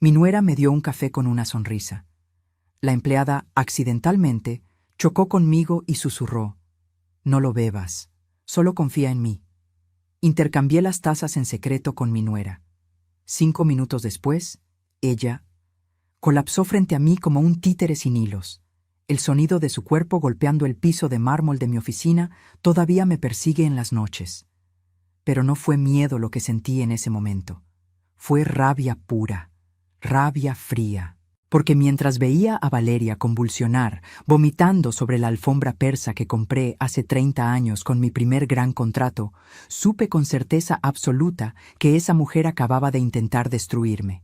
Mi nuera me dio un café con una sonrisa. La empleada, accidentalmente, chocó conmigo y susurró: «No lo bebas, solo confía en mí». Intercambié las tazas en secreto con mi nuera. 5 minutos después, ella colapsó frente a mí como un títere sin hilos. El sonido de su cuerpo golpeando el piso de mármol de mi oficina todavía me persigue en las noches. Pero no fue miedo lo que sentí en ese momento. Fue rabia pura, rabia fría. Porque mientras veía a Valeria convulsionar, vomitando sobre la alfombra persa que compré hace 30 años con mi primer gran contrato, supe con certeza absoluta que esa mujer acababa de intentar destruirme.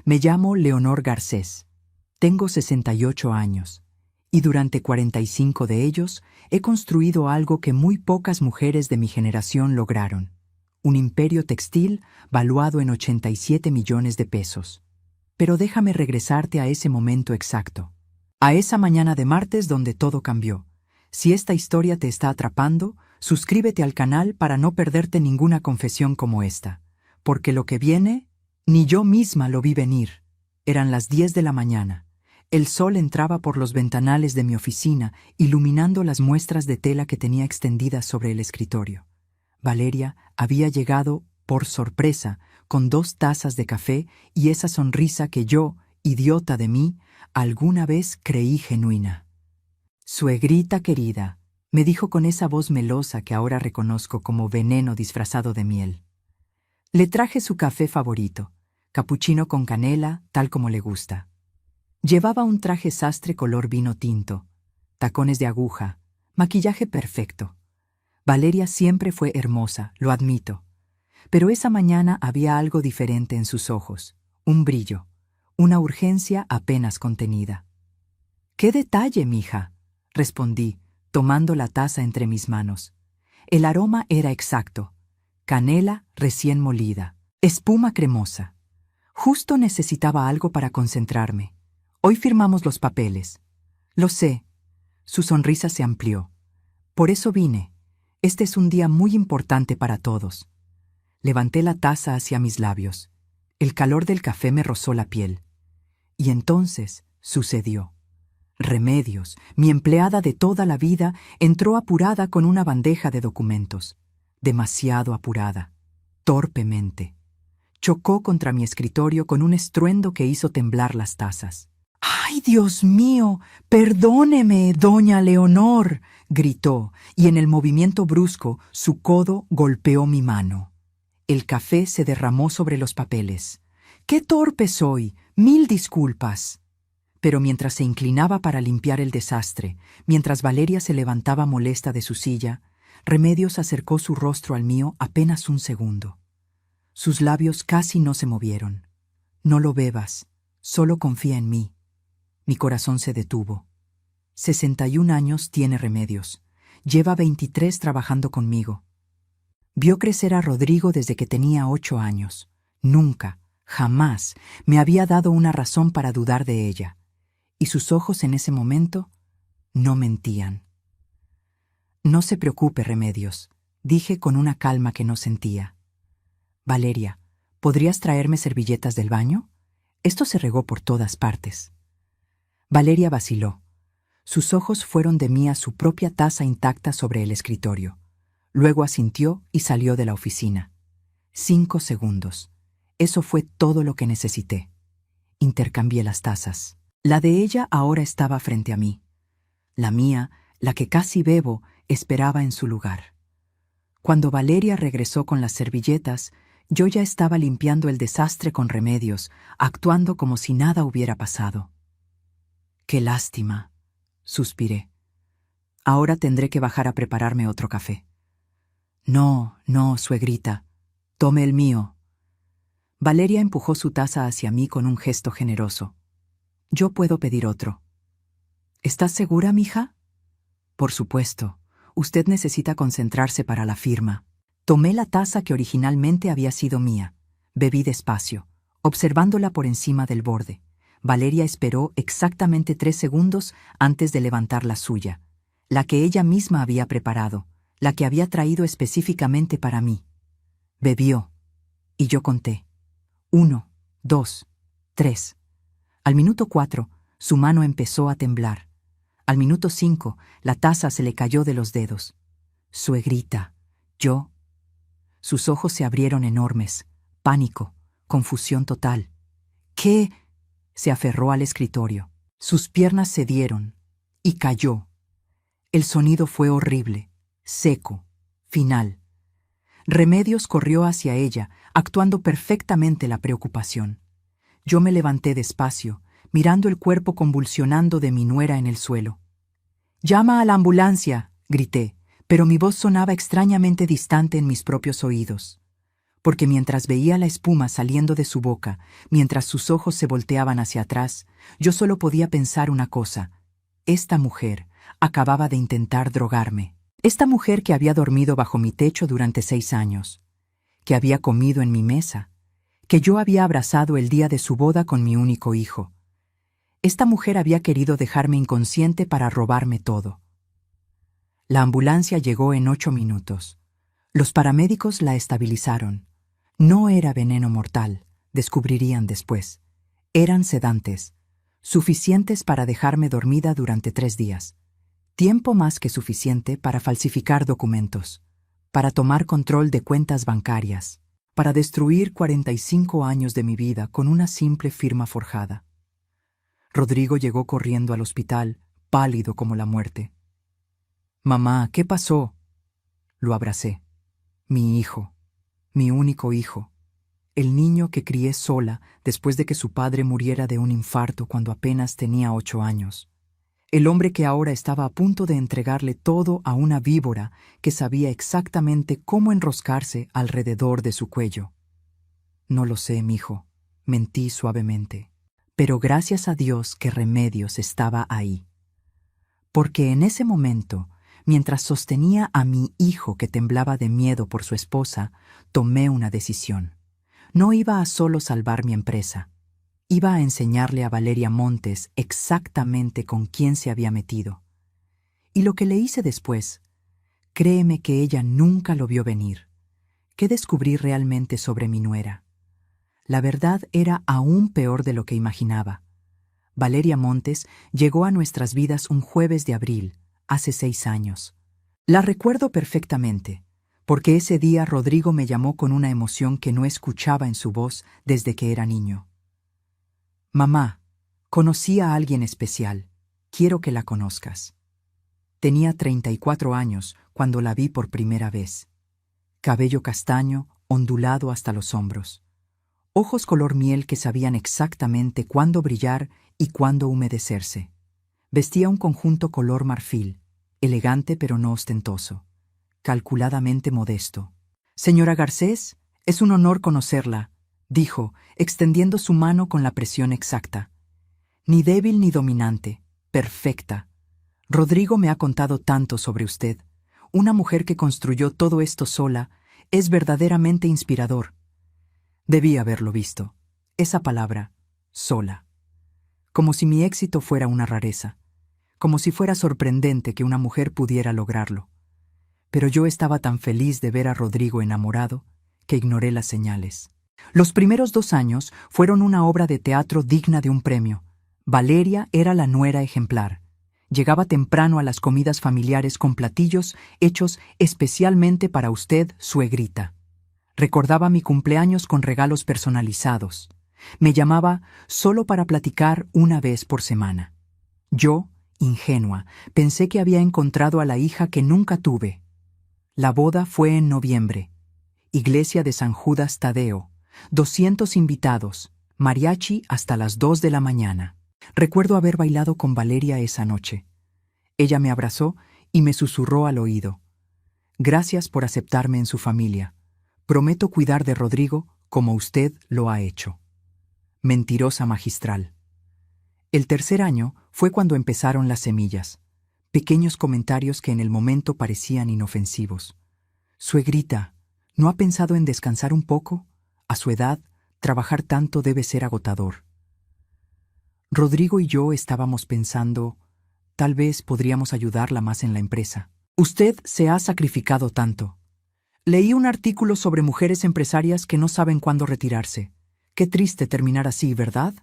Me llamo Leonor Garcés. Tengo 68 años, y durante 45 de ellos he construido algo que muy pocas mujeres de mi generación lograron: un imperio textil valuado en 87 millones de pesos. Pero déjame regresarte a ese momento exacto, a esa mañana de martes donde todo cambió. Si esta historia te está atrapando, suscríbete al canal para no perderte ninguna confesión como esta, porque lo que viene, ni yo misma lo vi venir. Eran las 10 de la mañana. El sol entraba por los ventanales de mi oficina, iluminando las muestras de tela que tenía extendidas sobre el escritorio. Valeria había llegado, por sorpresa, con 2 tazas de café y esa sonrisa que yo, idiota de mí, alguna vez creí genuina. «Suegrita querida», me dijo con esa voz melosa que ahora reconozco como veneno disfrazado de miel. Le traje su café favorito, capuchino con canela, tal como le gusta. Llevaba un traje sastre color vino tinto, tacones de aguja, maquillaje perfecto. Valeria siempre fue hermosa, lo admito. Pero esa mañana había algo diferente en sus ojos, un brillo, una urgencia apenas contenida. «¡Qué detalle, mija!», respondí, tomando la taza entre mis manos. El aroma era exacto: canela recién molida, espuma cremosa. Justo necesitaba algo para concentrarme. Hoy firmamos los papeles. Lo sé. Su sonrisa se amplió. Por eso vine. Este es un día muy importante para todos. Levanté la taza hacia mis labios. El calor del café me rozó la piel. Y entonces sucedió. Remedios, mi empleada de toda la vida, entró apurada con una bandeja de documentos. Demasiado apurada. Torpemente. Chocó contra mi escritorio con un estruendo que hizo temblar las tazas. «¡Ay, Dios mío! ¡Perdóneme, doña Leonor!», gritó, y en el movimiento brusco su codo golpeó mi mano. El café se derramó sobre los papeles. «¡Qué torpe soy! ¡Mil disculpas!». Pero mientras se inclinaba para limpiar el desastre, mientras Valeria se levantaba molesta de su silla, Remedios acercó su rostro al mío apenas un segundo. Sus labios casi no se movieron. «No lo bebas, solo confía en mí». Mi corazón se detuvo. 61 años tiene Remedios. Lleva 23 trabajando conmigo. Vio crecer a Rodrigo desde que tenía 8 años. Nunca, jamás, me había dado una razón para dudar de ella. Y sus ojos en ese momento no mentían. «No se preocupe, Remedios», dije con una calma que no sentía. «Valeria, ¿podrías traerme servilletas del baño? Esto se regó por todas partes». Valeria vaciló. Sus ojos fueron de mí a su propia taza intacta sobre el escritorio. Luego asintió y salió de la oficina. 5 segundos. Eso fue todo lo que necesité. Intercambié las tazas. La de ella ahora estaba frente a mí. La mía, la que casi bebo, esperaba en su lugar. Cuando Valeria regresó con las servilletas, yo ya estaba limpiando el desastre con Remedios, actuando como si nada hubiera pasado. «Qué lástima», suspiré. «Ahora tendré que bajar a prepararme otro café». «No, no, suegrita. Tome el mío». Valeria empujó su taza hacia mí con un gesto generoso. «Yo puedo pedir otro». «¿Estás segura, mija?» «Por supuesto. Usted necesita concentrarse para la firma». Tomé la taza que originalmente había sido mía. Bebí despacio, observándola por encima del borde. Valeria esperó exactamente 3 segundos antes de levantar la suya, la que ella misma había preparado, la que había traído específicamente para mí. Bebió, y yo conté. 1, 2, 3. Al minuto 4, su mano empezó a temblar. Al minuto 5, la taza se le cayó de los dedos. Suegrita, yo. Sus ojos se abrieron enormes. Pánico, confusión total. ¿Qué? Se aferró al escritorio. Sus piernas cedieron y cayó. El sonido fue horrible, seco, final. Remedios corrió hacia ella, actuando perfectamente la preocupación. Yo me levanté despacio, mirando el cuerpo convulsionando de mi nuera en el suelo. «¡Llama a la ambulancia!», grité, pero mi voz sonaba extrañamente distante en mis propios oídos. Porque mientras veía la espuma saliendo de su boca, mientras sus ojos se volteaban hacia atrás, yo solo podía pensar una cosa. Esta mujer acababa de intentar drogarme. Esta mujer que había dormido bajo mi techo durante 6 años, que había comido en mi mesa, que yo había abrazado el día de su boda con mi único hijo. Esta mujer había querido dejarme inconsciente para robarme todo. La ambulancia llegó en 8 minutos. Los paramédicos la estabilizaron. No era veneno mortal, descubrirían después. Eran sedantes, suficientes para dejarme dormida durante 3 días. Tiempo más que suficiente para falsificar documentos, para tomar control de cuentas bancarias, para destruir 45 años de mi vida con una simple firma forjada. Rodrigo llegó corriendo al hospital, pálido como la muerte. «Mamá, ¿qué pasó?». Lo abracé. Mi hijo, mi único hijo, el niño que crié sola después de que su padre muriera de un infarto cuando apenas tenía 8 años. El hombre que ahora estaba a punto de entregarle todo a una víbora que sabía exactamente cómo enroscarse alrededor de su cuello. «No lo sé, mijo», mentí suavemente. Pero gracias a Dios que Remedios estaba ahí. Porque en ese momento, mientras sostenía a mi hijo que temblaba de miedo por su esposa, tomé una decisión. No iba a solo salvar mi empresa. Iba a enseñarle a Valeria Montes exactamente con quién se había metido. Y lo que le hice después, créeme que ella nunca lo vio venir. ¿Qué descubrí realmente sobre mi nuera? La verdad era aún peor de lo que imaginaba. Valeria Montes llegó a nuestras vidas un jueves de abril, hace 6 años. La recuerdo perfectamente, porque ese día Rodrigo me llamó con una emoción que no escuchaba en su voz desde que era niño. «Mamá, conocí a alguien especial. Quiero que la conozcas». Tenía 34 años cuando la vi por primera vez. Cabello castaño, ondulado hasta los hombros. Ojos color miel que sabían exactamente cuándo brillar y cuándo humedecerse. Vestía un conjunto color marfil, elegante pero no ostentoso, calculadamente modesto. «Señora Garcés, es un honor conocerla», dijo, extendiendo su mano con la presión exacta. «Ni débil ni dominante, perfecta. Rodrigo me ha contado tanto sobre usted. Una mujer que construyó todo esto sola es verdaderamente inspirador». Debí haberlo visto. Esa palabra, sola. Como si mi éxito fuera una rareza. Como si fuera sorprendente que una mujer pudiera lograrlo. Pero yo estaba tan feliz de ver a Rodrigo enamorado que ignoré las señales. Los primeros 2 años fueron una obra de teatro digna de un premio. Valeria era la nuera ejemplar. Llegaba temprano a las comidas familiares con platillos hechos especialmente para usted, suegrita. Recordaba mi cumpleaños con regalos personalizados. Me llamaba solo para platicar una vez por semana. Yo, ingenua, pensé que había encontrado a la hija que nunca tuve. La boda fue en noviembre. Iglesia de San Judas Tadeo. 200 invitados. Mariachi hasta las 2 de la mañana. Recuerdo haber bailado con Valeria esa noche. Ella me abrazó y me susurró al oído. «Gracias por aceptarme en su familia. Prometo cuidar de Rodrigo como usted lo ha hecho». Mentirosa magistral. El tercer año fue cuando empezaron las semillas. Pequeños comentarios que en el momento parecían inofensivos. «Suegrita, ¿no ha pensado en descansar un poco? A su edad, trabajar tanto debe ser agotador». Rodrigo y yo estábamos pensando, tal vez podríamos ayudarla más en la empresa. «Usted se ha sacrificado tanto. Leí un artículo sobre mujeres empresarias que no saben cuándo retirarse, Qué triste terminar así, ¿verdad?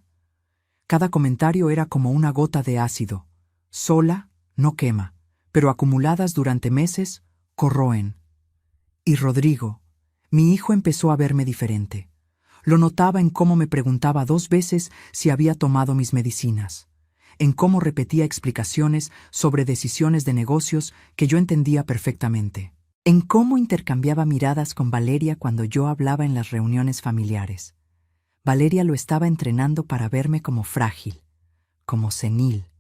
Cada comentario era como una gota de ácido. Sola, no quema, pero acumuladas durante meses, corroen. Y Rodrigo, mi hijo, empezó a verme diferente. Lo notaba en cómo me preguntaba 2 veces si había tomado mis medicinas, en cómo repetía explicaciones sobre decisiones de negocios que yo entendía perfectamente, en cómo intercambiaba miradas con Valeria cuando yo hablaba en las reuniones familiares. Valeria lo estaba entrenando para verme como frágil, como senil,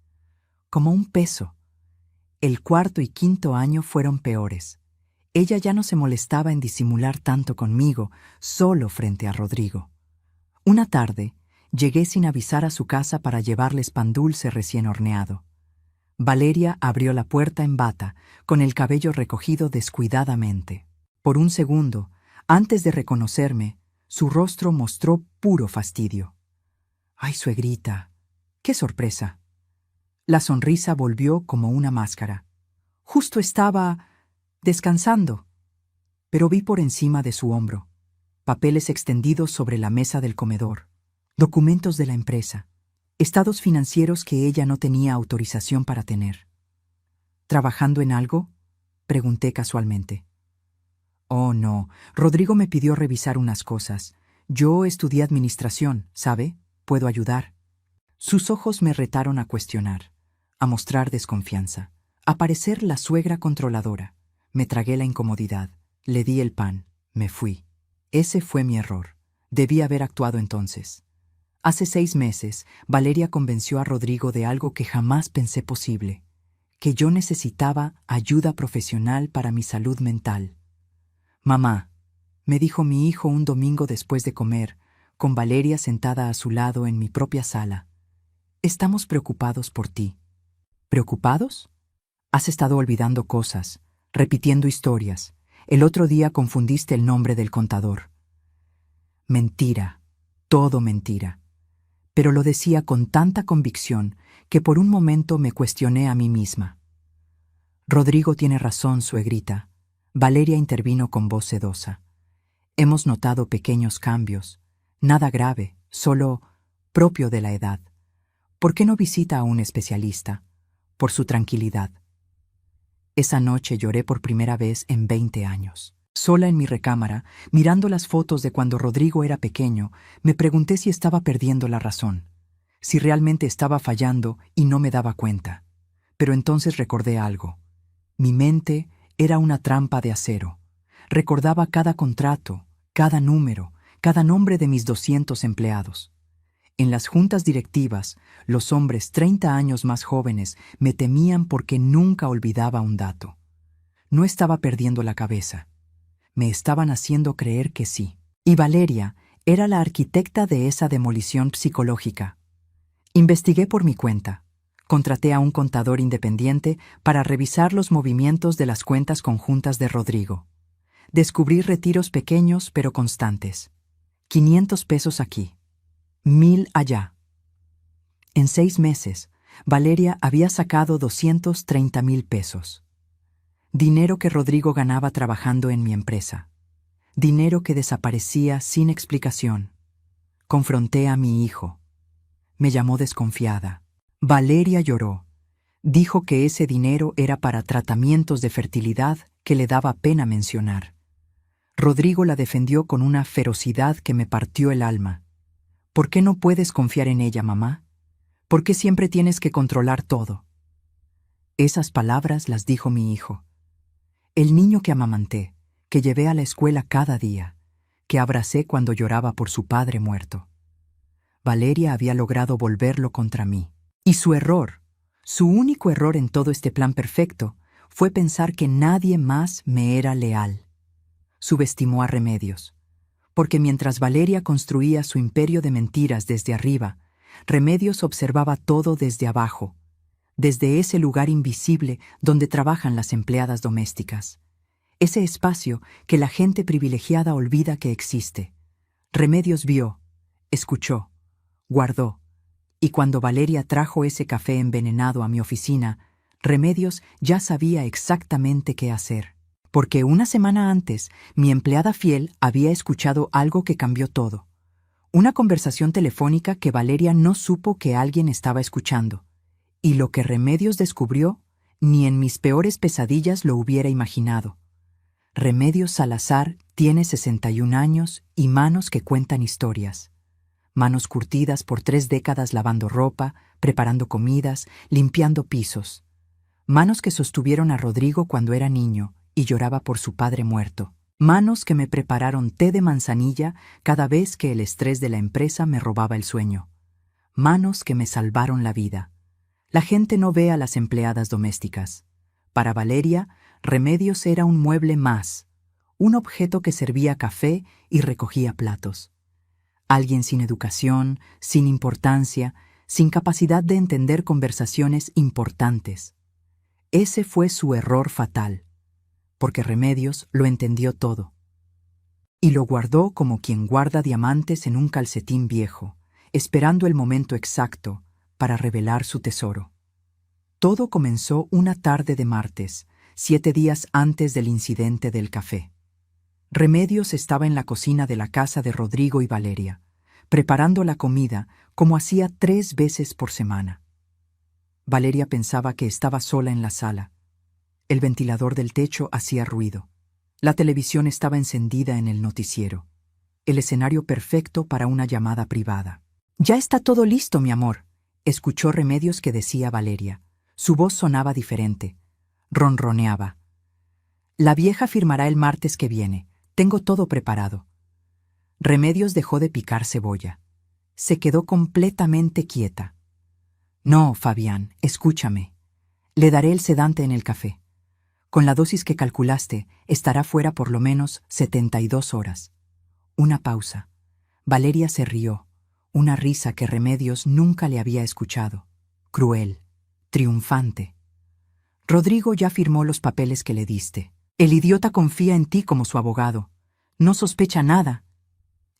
como un peso. El cuarto y quinto año fueron peores. Ella ya no se molestaba en disimular tanto conmigo, solo frente a Rodrigo. Una tarde, llegué sin avisar a su casa para llevarles pan dulce recién horneado. Valeria abrió la puerta en bata, con el cabello recogido descuidadamente. Por un segundo, antes de reconocerme, su rostro mostró puro fastidio. ¡Ay, suegrita! ¡Qué sorpresa! La sonrisa volvió como una máscara. Justo estaba descansando, pero vi por encima de su hombro papeles extendidos sobre la mesa del comedor, documentos de la empresa, estados financieros que ella no tenía autorización para tener. ¿Trabajando en algo?, pregunté casualmente. Oh, no, Rodrigo me pidió revisar unas cosas. Yo estudié administración, ¿sabe? Puedo ayudar. Sus ojos me retaron a cuestionar, a mostrar desconfianza, a parecer la suegra controladora. Me tragué la incomodidad, le di el pan, me fui. Ese fue mi error. Debí haber actuado entonces. Hace 6 meses, Valeria convenció a Rodrigo de algo que jamás pensé posible, que yo necesitaba ayuda profesional para mi salud mental. Mamá, me dijo mi hijo un domingo después de comer, con Valeria sentada a su lado en mi propia sala. Estamos preocupados por ti. ¿Preocupados? Has estado olvidando cosas, repitiendo historias. El otro día confundiste el nombre del contador. Mentira, todo mentira. Pero lo decía con tanta convicción que por un momento me cuestioné a mí misma. Rodrigo tiene razón, suegrita. Valeria intervino con voz sedosa. Hemos notado pequeños cambios, nada grave, solo propio de la edad. ¿Por qué no visita a un especialista? Por su tranquilidad. Esa noche lloré por primera vez en 20 años. Sola en mi recámara, mirando las fotos de cuando Rodrigo era pequeño, me pregunté si estaba perdiendo la razón, si realmente estaba fallando y no me daba cuenta. Pero entonces recordé algo. Mi mente era una trampa de acero. Recordaba cada contrato, cada número, cada nombre de mis 200 empleados. En las juntas directivas, los hombres 30 años más jóvenes me temían porque nunca olvidaba un dato. No estaba perdiendo la cabeza. Me estaban haciendo creer que sí. Y Valeria era la arquitecta de esa demolición psicológica. Investigué por mi cuenta. Contraté a un contador independiente para revisar los movimientos de las cuentas conjuntas de Rodrigo. Descubrí retiros pequeños pero constantes. 500 pesos aquí, 1000 allá. En 6 meses, Valeria había sacado 230,000 pesos. Dinero que Rodrigo ganaba trabajando en mi empresa. Dinero que desaparecía sin explicación. Confronté a mi hijo. Me llamó desconfiada. Valeria lloró. Dijo que ese dinero era para tratamientos de fertilidad que le daba pena mencionar. Rodrigo la defendió con una ferocidad que me partió el alma. ¿Por qué no puedes confiar en ella, mamá? ¿Por qué siempre tienes que controlar todo? Esas palabras las dijo mi hijo. El niño que amamanté, que llevé a la escuela cada día, que abracé cuando lloraba por su padre muerto. Valeria había logrado volverlo contra mí. Y su error, su único error en todo este plan perfecto, fue pensar que nadie más me era leal. Subestimó a Remedios, porque mientras Valeria construía su imperio de mentiras desde arriba, Remedios observaba todo desde abajo, desde ese lugar invisible donde trabajan las empleadas domésticas. Ese espacio que la gente privilegiada olvida que existe. Remedios vio, escuchó, guardó, y cuando Valeria trajo ese café envenenado a mi oficina, Remedios ya sabía exactamente qué hacer. Porque una semana antes, mi empleada fiel había escuchado algo que cambió todo. Una conversación telefónica que Valeria no supo que alguien estaba escuchando. Y lo que Remedios descubrió, ni en mis peores pesadillas lo hubiera imaginado. Remedios Salazar tiene 61 años y manos que cuentan historias. Manos curtidas por 3 décadas lavando ropa, preparando comidas, limpiando pisos. Manos que sostuvieron a Rodrigo cuando era niño y lloraba por su padre muerto. Manos que me prepararon té de manzanilla cada vez que el estrés de la empresa me robaba el sueño. Manos que me salvaron la vida. La gente no ve a las empleadas domésticas. Para Valeria, Remedios era un mueble más, un objeto que servía café y recogía platos. Alguien sin educación, sin importancia, sin capacidad de entender conversaciones importantes. Ese fue su error fatal, porque Remedios lo entendió todo. Y lo guardó como quien guarda diamantes en un calcetín viejo, esperando el momento exacto para revelar su tesoro. Todo comenzó una tarde de martes, 7 días antes del incidente del café. Remedios estaba en la cocina de la casa de Rodrigo y Valeria, preparando la comida como hacía 3 veces por semana. Valeria pensaba que estaba sola en la sala. El ventilador del techo hacía ruido. La televisión estaba encendida en el noticiero. El escenario perfecto para una llamada privada. «Ya está todo listo, mi amor», escuchó Remedios que decía Valeria. Su voz sonaba diferente. Ronroneaba. «La vieja firmará el martes que viene. Tengo todo preparado». Remedios dejó de picar cebolla. Se quedó completamente quieta. «No, Fabián, escúchame. Le daré el sedante en el café. Con la dosis que calculaste, estará fuera por lo menos 72 horas». Una pausa. Valeria se rió, una risa que Remedios nunca le había escuchado. Cruel, triunfante. «Rodrigo ya firmó los papeles que le diste. El idiota confía en ti como su abogado. No sospecha nada».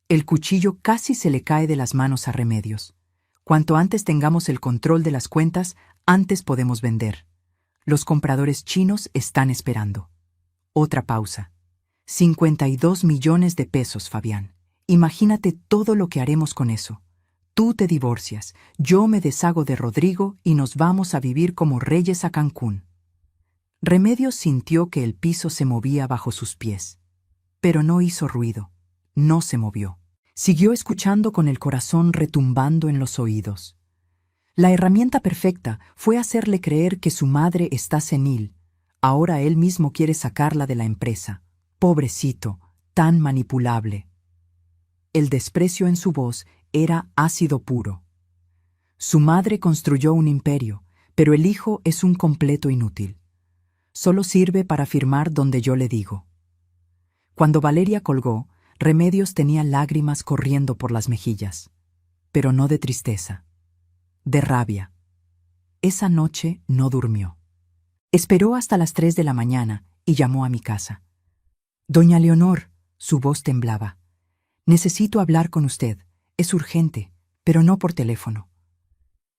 El cuchillo casi se le cae de las manos a Remedios. Cuanto antes tengamos el control de las cuentas, antes podemos vender. Los compradores chinos están esperando. Otra pausa. 52 millones de pesos, Fabián. Imagínate todo lo que haremos con eso. Tú te divorcias, yo me deshago de Rodrigo y nos vamos a vivir como reyes a Cancún. Remedios sintió que el piso se movía bajo sus pies. Pero no hizo ruido. No se movió. Siguió escuchando con el corazón retumbando en los oídos. La herramienta perfecta fue hacerle creer que su madre está senil. Ahora él mismo quiere sacarla de la empresa. Pobrecito, tan manipulable. El desprecio en su voz era ácido puro. Su madre construyó un imperio, pero el hijo es un completo inútil. Solo sirve para firmar donde yo le digo. Cuando Valeria colgó, Remedios tenía lágrimas corriendo por las mejillas, pero no de tristeza, de rabia. Esa noche no durmió. Esperó hasta las 3 de la mañana y llamó a mi casa. «Doña Leonor», su voz temblaba. «Necesito hablar con usted. Es urgente, pero no por teléfono».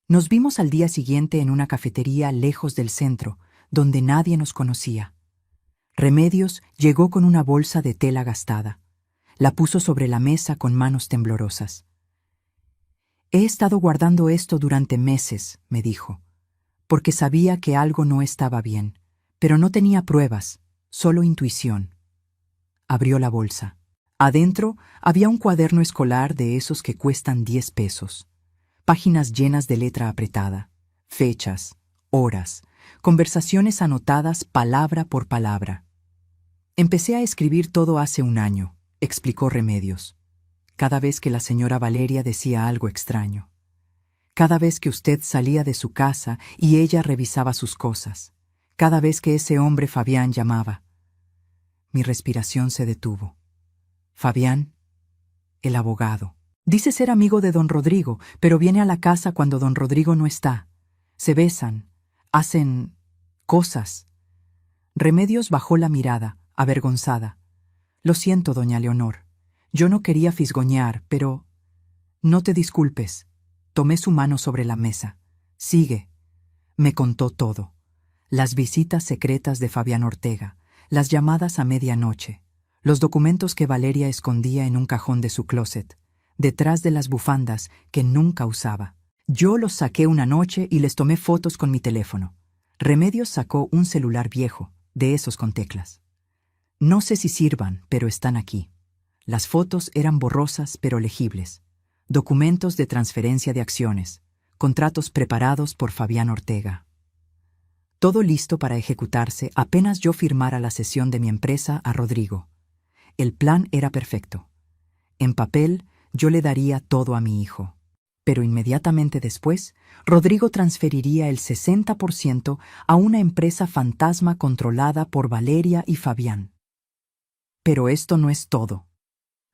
Nos vimos al día siguiente en una cafetería lejos del centro, donde nadie nos conocía. Remedios llegó con una bolsa de tela gastada. La puso sobre la mesa con manos temblorosas. «He estado guardando esto durante meses», me dijo, «porque sabía que algo no estaba bien, pero no tenía pruebas, solo intuición». Abrió la bolsa. Adentro había un cuaderno escolar de esos que cuestan 10 pesos. Páginas llenas de letra apretada, fechas, horas, conversaciones anotadas palabra por palabra. «Empecé a escribir todo hace un año», explicó Remedios. «Cada vez que la señora Valeria decía algo extraño. Cada vez que usted salía de su casa y ella revisaba sus cosas. Cada vez que ese hombre Fabián llamaba». Mi respiración se detuvo. «Fabián, el abogado. Dice ser amigo de don Rodrigo, pero viene a la casa cuando don Rodrigo no está. Se besan, hacen cosas». Remedios bajó la mirada, avergonzada. «Lo siento, doña Leonor. Yo no quería fisgoñar, pero...» «No te disculpes». Tomé su mano sobre la mesa. «Sigue». Me contó todo. Las visitas secretas de Fabián Ortega, las llamadas a medianoche, los documentos que Valeria escondía en un cajón de su closet, detrás de las bufandas que nunca usaba. Yo los saqué una noche y les tomé fotos con mi teléfono. Remedios sacó un celular viejo, de esos con teclas. No sé si sirvan, pero están aquí. Las fotos eran borrosas pero legibles. Documentos de transferencia de acciones, contratos preparados por Fabián Ortega. Todo listo para ejecutarse apenas yo firmara la cesión de mi empresa a Rodrigo. El plan era perfecto. En papel, yo le daría todo a mi hijo. Pero inmediatamente después, Rodrigo transferiría el 60% a una empresa fantasma controlada por Valeria y Fabián. Pero esto no es todo.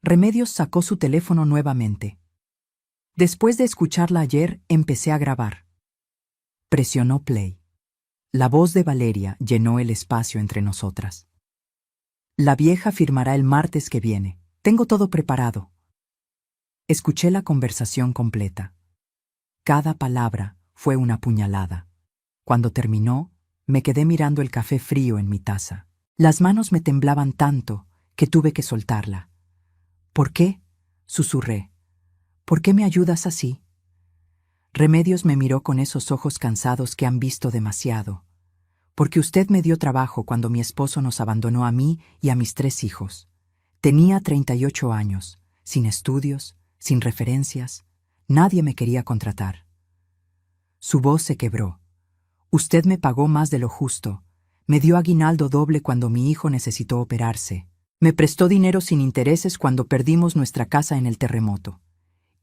Remedios sacó su teléfono nuevamente. Después de escucharla ayer, empecé a grabar. Presionó play. La voz de Valeria llenó el espacio entre nosotras. La vieja firmará el martes que viene. Tengo todo preparado. Escuché la conversación completa. Cada palabra fue una puñalada. Cuando terminó, me quedé mirando el café frío en mi taza. Las manos me temblaban tanto que tuve que soltarla. ¿Por qué?, susurré. ¿Por qué me ayudas así? Remedios me miró con esos ojos cansados que han visto demasiado. Porque usted me dio trabajo cuando mi esposo nos abandonó a mí y a mis 3 hijos. Tenía 38 años, sin estudios, sin referencias. Nadie me quería contratar. Su voz se quebró. Usted me pagó más de lo justo. Me dio aguinaldo doble cuando mi hijo necesitó operarse. Me prestó dinero sin intereses cuando perdimos nuestra casa en el terremoto.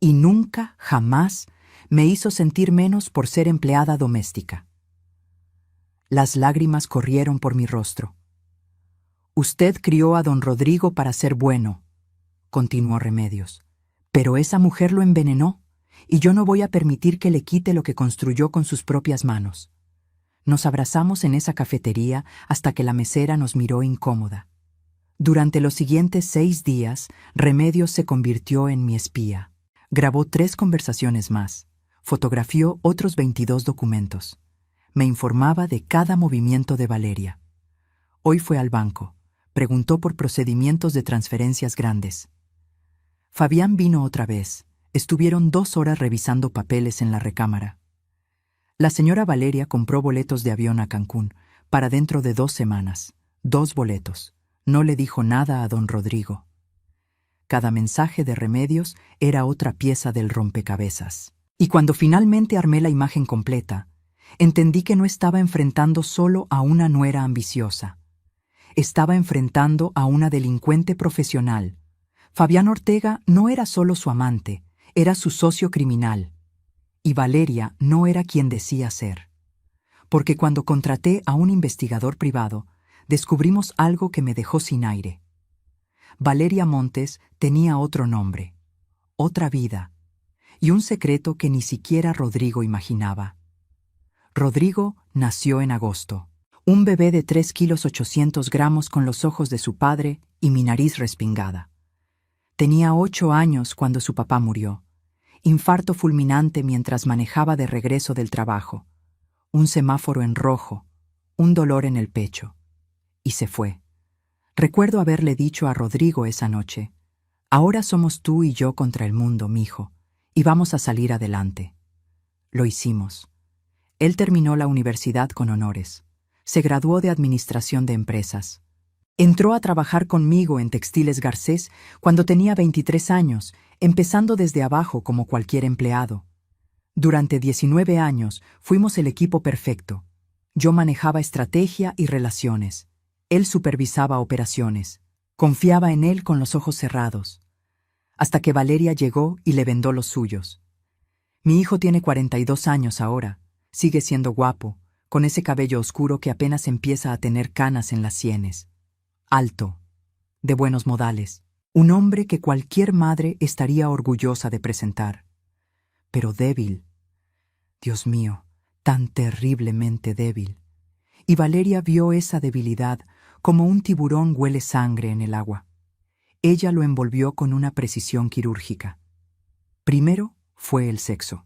Y nunca, jamás, me hizo sentir menos por ser empleada doméstica. Las lágrimas corrieron por mi rostro. Usted crió a don Rodrigo para ser bueno, continuó Remedios. Pero esa mujer lo envenenó, y yo no voy a permitir que le quite lo que construyó con sus propias manos. Nos abrazamos en esa cafetería hasta que la mesera nos miró incómoda. Durante los siguientes 6 días, Remedios se convirtió en mi espía. Grabó 3 conversaciones más, fotografió otros 22 documentos. Me informaba de cada movimiento de Valeria. Hoy fue al banco, preguntó por procedimientos de transferencias grandes. Fabián vino otra vez. Estuvieron 2 horas revisando papeles en la recámara. La señora Valeria compró boletos de avión a Cancún para dentro de 2 semanas. 2 boletos. No le dijo nada a don Rodrigo. Cada mensaje de Remedios era otra pieza del rompecabezas. Y cuando finalmente armé la imagen completa, entendí que no estaba enfrentando solo a una nuera ambiciosa. Estaba enfrentando a una delincuente profesional. Fabián Ortega no era solo su amante, era su socio criminal. Y Valeria no era quien decía ser. Porque cuando contraté a un investigador privado, descubrimos algo que me dejó sin aire. Valeria Montes tenía otro nombre, otra vida, y un secreto que ni siquiera Rodrigo imaginaba. Rodrigo nació en agosto, un bebé de 3 kilos 800 gramos con los ojos de su padre y mi nariz respingada. Tenía 8 años cuando su papá murió. Infarto fulminante mientras manejaba de regreso del trabajo. Un semáforo en rojo, un dolor en el pecho. Y se fue. Recuerdo haberle dicho a Rodrigo esa noche: ahora somos tú y yo contra el mundo, mijo, y vamos a salir adelante. Lo hicimos. Él terminó la universidad con honores. Se graduó de Administración de Empresas. Entró a trabajar conmigo en Textiles Garcés cuando tenía 23 años, empezando desde abajo como cualquier empleado. Durante 19 años fuimos el equipo perfecto. Yo manejaba estrategia y relaciones. Él supervisaba operaciones. Confiaba en él con los ojos cerrados. Hasta que Valeria llegó y le vendó los suyos. Mi hijo tiene 42 años ahora. Sigue siendo guapo, con ese cabello oscuro que apenas empieza a tener canas en las sienes. Alto, de buenos modales, un hombre que cualquier madre estaría orgullosa de presentar. Pero débil. Dios mío, tan terriblemente débil. Y Valeria vio esa debilidad como un tiburón huele sangre en el agua. Ella lo envolvió con una precisión quirúrgica. Primero fue el sexo.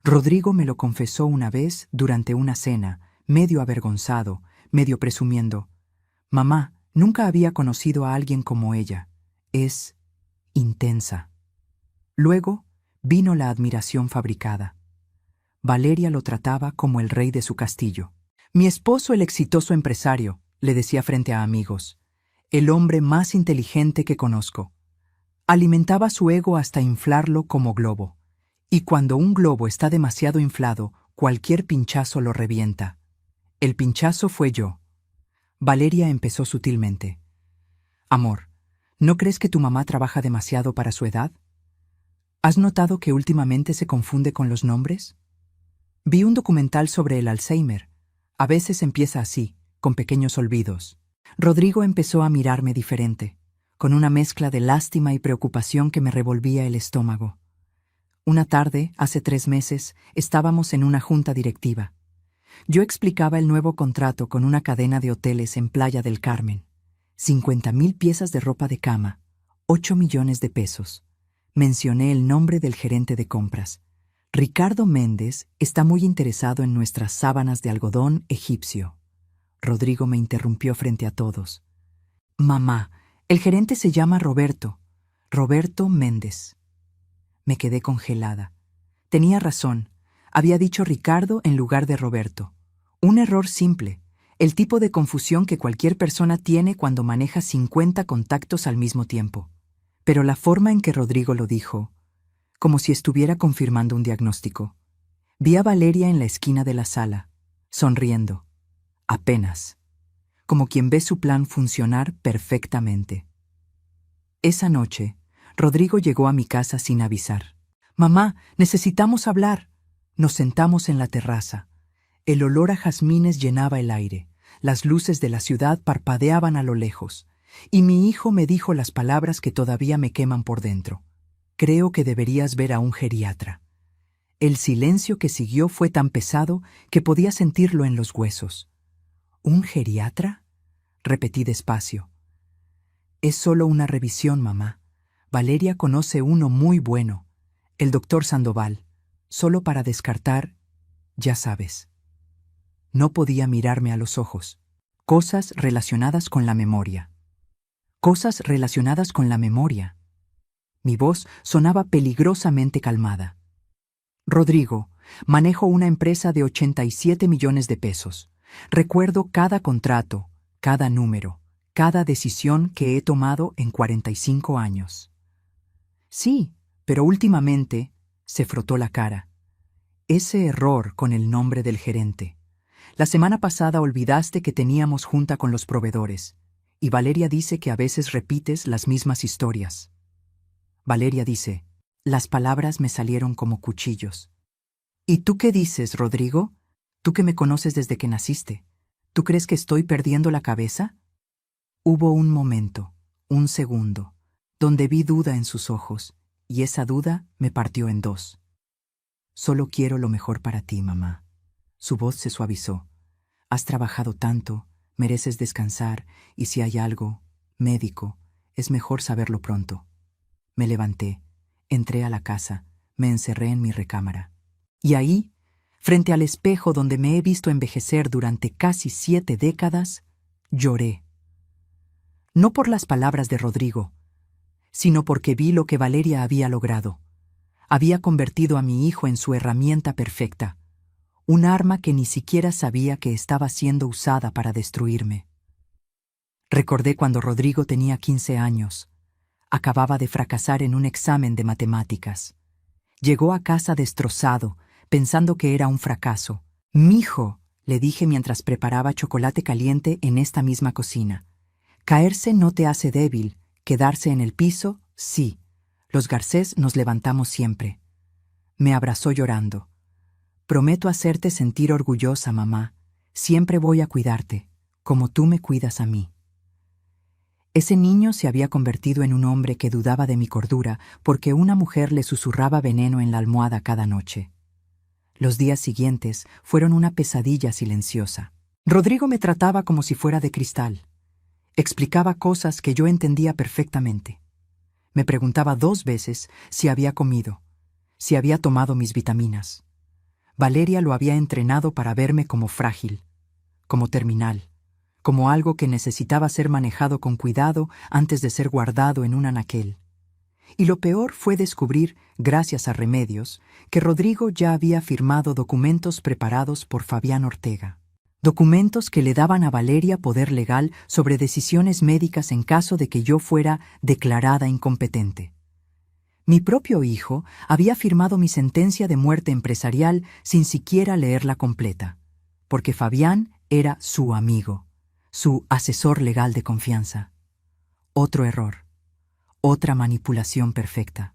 Rodrigo me lo confesó una vez durante una cena, medio avergonzado, medio presumiendo. Mamá, nunca había conocido a alguien como ella. Es intensa. Luego vino la admiración fabricada. Valeria lo trataba como el rey de su castillo. Mi esposo, el exitoso empresario, le decía frente a amigos, el hombre más inteligente que conozco. Alimentaba su ego hasta inflarlo como globo. Y cuando un globo está demasiado inflado, cualquier pinchazo lo revienta. El pinchazo fue yo. Valeria empezó sutilmente. Amor, ¿no crees que tu mamá trabaja demasiado para su edad? ¿Has notado que últimamente se confunde con los nombres? Vi un documental sobre el Alzheimer. A veces empieza así, con pequeños olvidos. Rodrigo empezó a mirarme diferente, con una mezcla de lástima y preocupación que me revolvía el estómago. Una tarde, hace 3 meses, estábamos en una junta directiva. Yo explicaba el nuevo contrato con una cadena de hoteles en Playa del Carmen. 50,000 piezas de ropa de cama, 8 millones de pesos. Mencioné el nombre del gerente de compras. Ricardo Méndez está muy interesado en nuestras sábanas de algodón egipcio. Rodrigo me interrumpió frente a todos. Mamá, el gerente se llama Roberto. Roberto Méndez. Me quedé congelada. Tenía razón. Había dicho Ricardo en lugar de Roberto. Un error simple. El tipo de confusión que cualquier persona tiene cuando maneja 50 contactos al mismo tiempo. Pero la forma en que Rodrigo lo dijo, como si estuviera confirmando un diagnóstico. Vi a Valeria en la esquina de la sala, sonriendo. Apenas. Como quien ve su plan funcionar perfectamente. Esa noche, Rodrigo llegó a mi casa sin avisar. Mamá, necesitamos hablar. Nos sentamos en la terraza. El olor a jazmines llenaba el aire. Las luces de la ciudad parpadeaban a lo lejos. Y mi hijo me dijo las palabras que todavía me queman por dentro. Creo que deberías ver a un geriatra. El silencio que siguió fue tan pesado que podía sentirlo en los huesos. ¿Un geriatra? Repetí despacio. Es solo una revisión, mamá. Valeria conoce uno muy bueno, el doctor Sandoval, solo para descartar, ya sabes. No podía mirarme a los ojos. Cosas relacionadas con la memoria. Cosas relacionadas con la memoria. Mi voz sonaba peligrosamente calmada. Rodrigo, manejo una empresa de 87 millones de pesos. Recuerdo cada contrato, cada número, cada decisión que he tomado en 45 años. Sí, pero últimamente se frotó la cara. Ese error con el nombre del gerente. La semana pasada olvidaste que teníamos junta con los proveedores, y Valeria dice que a veces repites las mismas historias. Valeria dice, las palabras me salieron como cuchillos. ¿Y tú qué dices, Rodrigo? Tú que me conoces desde que naciste. ¿Tú crees que estoy perdiendo la cabeza? Hubo un momento, un segundo, donde vi duda en sus ojos, y esa duda me partió en dos. Solo quiero lo mejor para ti, mamá. Su voz se suavizó. Has trabajado tanto, mereces descansar, y si hay algo, médico, es mejor saberlo pronto. Me levanté, entré a la casa, me encerré en mi recámara. Y ahí, frente al espejo donde me he visto envejecer durante casi 7 décadas, lloré. No por las palabras de Rodrigo, sino porque vi lo que Valeria había logrado. Había convertido a mi hijo en su herramienta perfecta, un arma que ni siquiera sabía que estaba siendo usada para destruirme. Recordé cuando Rodrigo tenía 15 años. Acababa de fracasar en un examen de matemáticas. Llegó a casa destrozado, pensando que era un fracaso. «Mijo», le dije mientras preparaba chocolate caliente en esta misma cocina. «Caerse no te hace débil, quedarse en el piso, sí. Los Garcés nos levantamos siempre». Me abrazó llorando. «Prometo hacerte sentir orgullosa, mamá. Siempre voy a cuidarte, como tú me cuidas a mí». Ese niño se había convertido en un hombre que dudaba de mi cordura porque una mujer le susurraba veneno en la almohada cada noche. Los días siguientes fueron una pesadilla silenciosa. Rodrigo me trataba como si fuera de cristal. Explicaba cosas que yo entendía perfectamente. Me preguntaba 2 veces si había comido, si había tomado mis vitaminas. Valeria lo había entrenado para verme como frágil, como terminal, como algo que necesitaba ser manejado con cuidado antes de ser guardado en un anaquel. Y lo peor fue descubrir, gracias a Remedios, que Rodrigo ya había firmado documentos preparados por Fabián Ortega. Documentos que le daban a Valeria poder legal sobre decisiones médicas en caso de que yo fuera declarada incompetente. Mi propio hijo había firmado mi sentencia de muerte empresarial sin siquiera leerla completa, porque Fabián era su amigo, su asesor legal de confianza. Otro error, otra manipulación perfecta.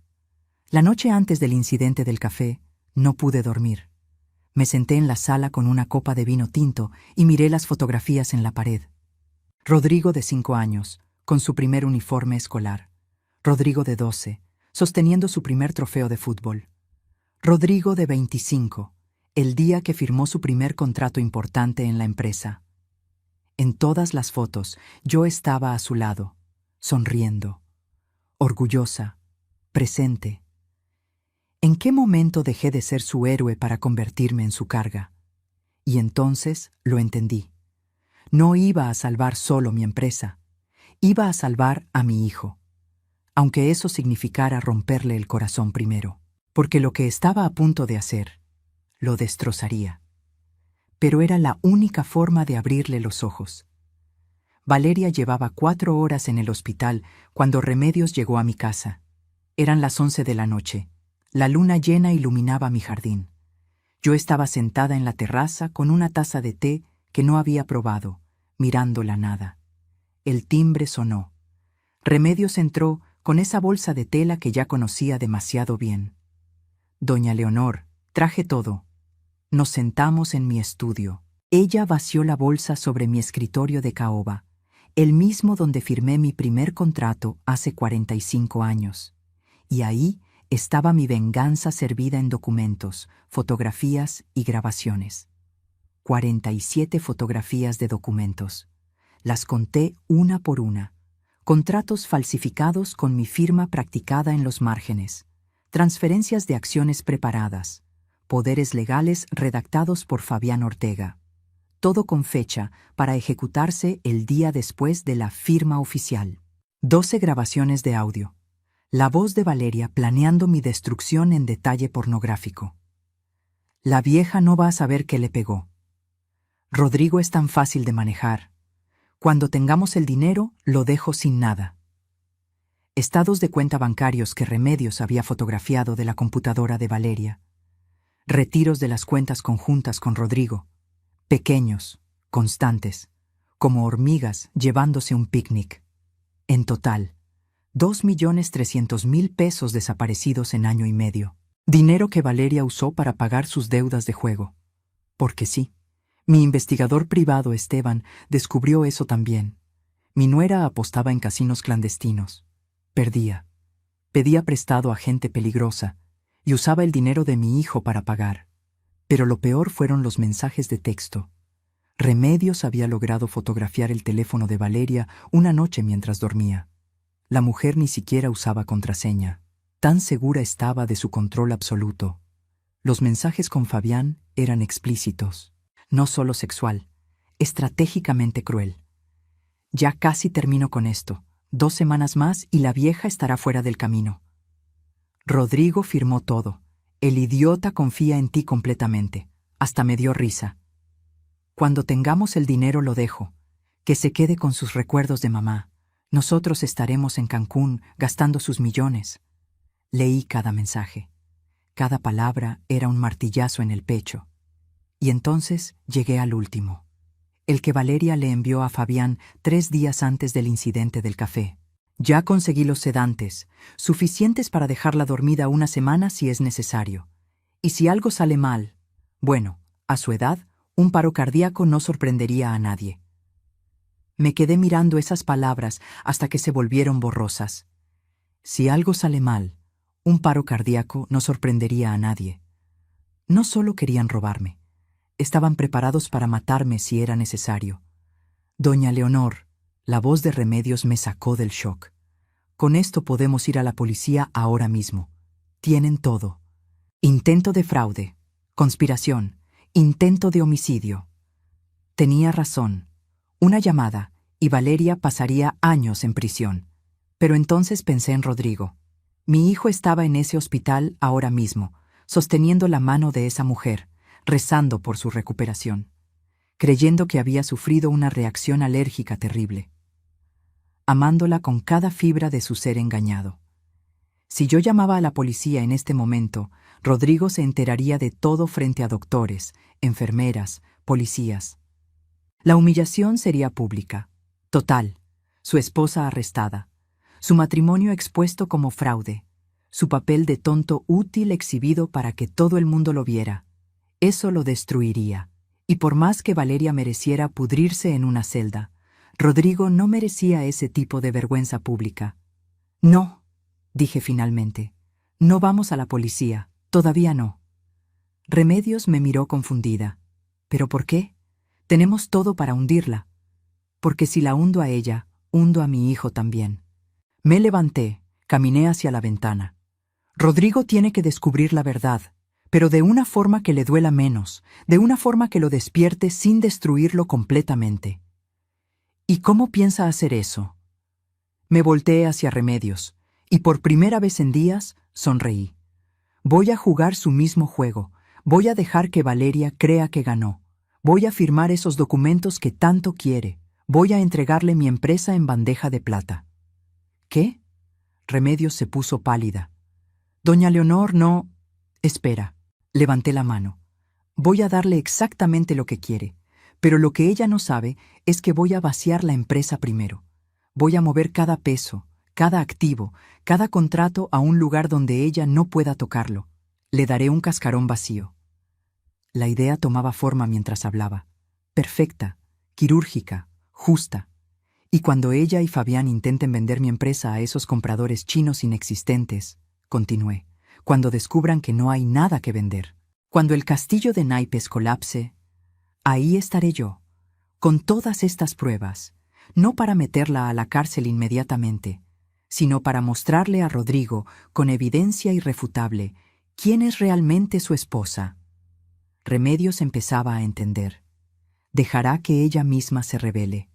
La noche antes del incidente del café, no pude dormir. Me senté en la sala con una copa de vino tinto y miré las fotografías en la pared. Rodrigo de 5 años, con su primer uniforme escolar. Rodrigo de 12, sosteniendo su primer trofeo de fútbol. Rodrigo de 25, el día que firmó su primer contrato importante en la empresa. En todas las fotos, yo estaba a su lado, sonriendo, orgullosa, presente. ¿En qué momento dejé de ser su héroe para convertirme en su carga? Y entonces lo entendí. No iba a salvar solo mi empresa, iba a salvar a mi hijo, aunque eso significara romperle el corazón primero, porque lo que estaba a punto de hacer lo destrozaría. Pero era la única forma de abrirle los ojos. Valeria llevaba 4 horas en el hospital cuando Remedios llegó a mi casa. Eran las 11 de la noche. La luna llena iluminaba mi jardín. Yo estaba sentada en la terraza con una taza de té que no había probado, mirando la nada. El timbre sonó. Remedios entró con esa bolsa de tela que ya conocía demasiado bien. Doña Leonor, traje todo. Nos sentamos en mi estudio. Ella vació la bolsa sobre mi escritorio de caoba, el mismo donde firmé mi primer contrato hace 45 años. Y ahí estaba mi venganza servida en documentos, fotografías y grabaciones. 47 fotografías de documentos. Las conté una por una. Contratos falsificados con mi firma practicada en los márgenes. Transferencias de acciones preparadas. Poderes legales redactados por Fabián Ortega. Todo con fecha para ejecutarse el día después de la firma oficial. 12 grabaciones de audio. La voz de Valeria planeando mi destrucción en detalle pornográfico. La vieja no va a saber qué le pegó. Rodrigo es tan fácil de manejar. Cuando tengamos el dinero, lo dejo sin nada. Estados de cuenta bancarios que Remedios había fotografiado de la computadora de Valeria. Retiros de las cuentas conjuntas con Rodrigo. Pequeños, constantes, como hormigas llevándose un picnic. En total, 2.300.000 pesos desaparecidos en año y medio. Dinero que Valeria usó para pagar sus deudas de juego. Porque sí, mi investigador privado Esteban descubrió eso también. Mi nuera apostaba en casinos clandestinos. Perdía. Pedía prestado a gente peligrosa y usaba el dinero de mi hijo para pagar. Pero lo peor fueron los mensajes de texto. Remedios había logrado fotografiar el teléfono de Valeria una noche mientras dormía. La mujer ni siquiera usaba contraseña. Tan segura estaba de su control absoluto. Los mensajes con Fabián eran explícitos. No solo sexual, estratégicamente cruel. Ya casi termino con esto. 2 semanas más y la vieja estará fuera del camino. Rodrigo firmó todo. El idiota confía en ti completamente. Hasta me dio risa. Cuando tengamos el dinero lo dejo. Que se quede con sus recuerdos de mamá. Nosotros estaremos en Cancún gastando sus millones. Leí cada mensaje. Cada palabra era un martillazo en el pecho. Y entonces llegué al último. El que Valeria le envió a Fabián 3 días antes del incidente del café. Ya conseguí los sedantes, suficientes para dejarla dormida 1 semana si es necesario. Y si algo sale mal, bueno, a su edad, un paro cardíaco no sorprendería a nadie. Me quedé mirando esas palabras hasta que se volvieron borrosas. Si algo sale mal, un paro cardíaco no sorprendería a nadie. No solo querían robarme, estaban preparados para matarme si era necesario. Doña Leonor, la voz de Remedios me sacó del shock. Con esto podemos ir a la policía ahora mismo. Tienen todo. Intento de fraude, conspiración, intento de homicidio. Tenía razón. Una llamada, y Valeria pasaría años en prisión. Pero entonces pensé en Rodrigo. Mi hijo estaba en ese hospital ahora mismo, sosteniendo la mano de esa mujer, rezando por su recuperación, creyendo que había sufrido una reacción alérgica terrible, amándola con cada fibra de su ser engañado. Si yo llamaba a la policía en este momento, Rodrigo se enteraría de todo frente a doctores, enfermeras, policías. La humillación sería pública, total, su esposa arrestada, su matrimonio expuesto como fraude, su papel de tonto útil exhibido para que todo el mundo lo viera. Eso lo destruiría, y por más que Valeria mereciera pudrirse en una celda, Rodrigo no merecía ese tipo de vergüenza pública. No, dije finalmente, no vamos a la policía, todavía no. Remedios me miró confundida. ¿Pero por qué? Tenemos todo para hundirla. Porque si la hundo a ella, hundo a mi hijo también. Me levanté, caminé hacia la ventana. Rodrigo tiene que descubrir la verdad, pero de una forma que le duela menos, de una forma que lo despierte sin destruirlo completamente. ¿Y cómo piensa hacer eso? Me volteé hacia Remedios, y por primera vez en días sonreí. Voy a jugar su mismo juego, voy a dejar que Valeria crea que ganó. Voy a firmar esos documentos que tanto quiere. Voy a entregarle mi empresa en bandeja de plata. ¿Qué? Remedios se puso pálida. Doña Leonor, no... Espera. Levanté la mano. Voy a darle exactamente lo que quiere, pero lo que ella no sabe es que voy a vaciar la empresa primero. Voy a mover cada peso, cada activo, cada contrato a un lugar donde ella no pueda tocarlo. Le daré un cascarón vacío. La idea tomaba forma mientras hablaba. Perfecta, quirúrgica, justa. Y cuando ella y Fabián intenten vender mi empresa a esos compradores chinos inexistentes, continué, cuando descubran que no hay nada que vender, cuando el castillo de naipes colapse, ahí estaré yo, con todas estas pruebas, no para meterla a la cárcel inmediatamente, sino para mostrarle a Rodrigo, con evidencia irrefutable, quién es realmente su esposa. Remedios empezaba a entender. Dejará que ella misma se revele.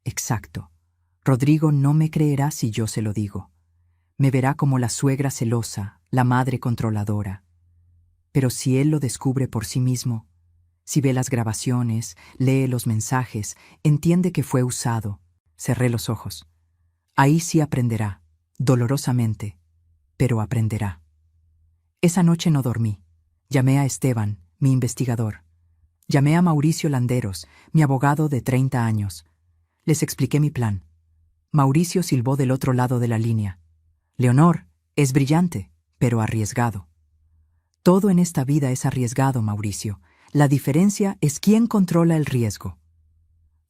Exacto. Rodrigo no me creerá si yo se lo digo. Me verá como la suegra celosa, la madre controladora. Pero si él lo descubre por sí mismo, si ve las grabaciones, lee los mensajes, entiende que fue usado, cerré los ojos. Ahí sí aprenderá, dolorosamente, pero aprenderá. Esa noche no dormí. Llamé a Esteban, mi investigador. Llamé a Mauricio Landeros, mi abogado de 30 años. Les expliqué mi plan. Mauricio silbó del otro lado de la línea. Leonor, es brillante, pero arriesgado. Todo en esta vida es arriesgado, Mauricio. La diferencia es quién controla el riesgo.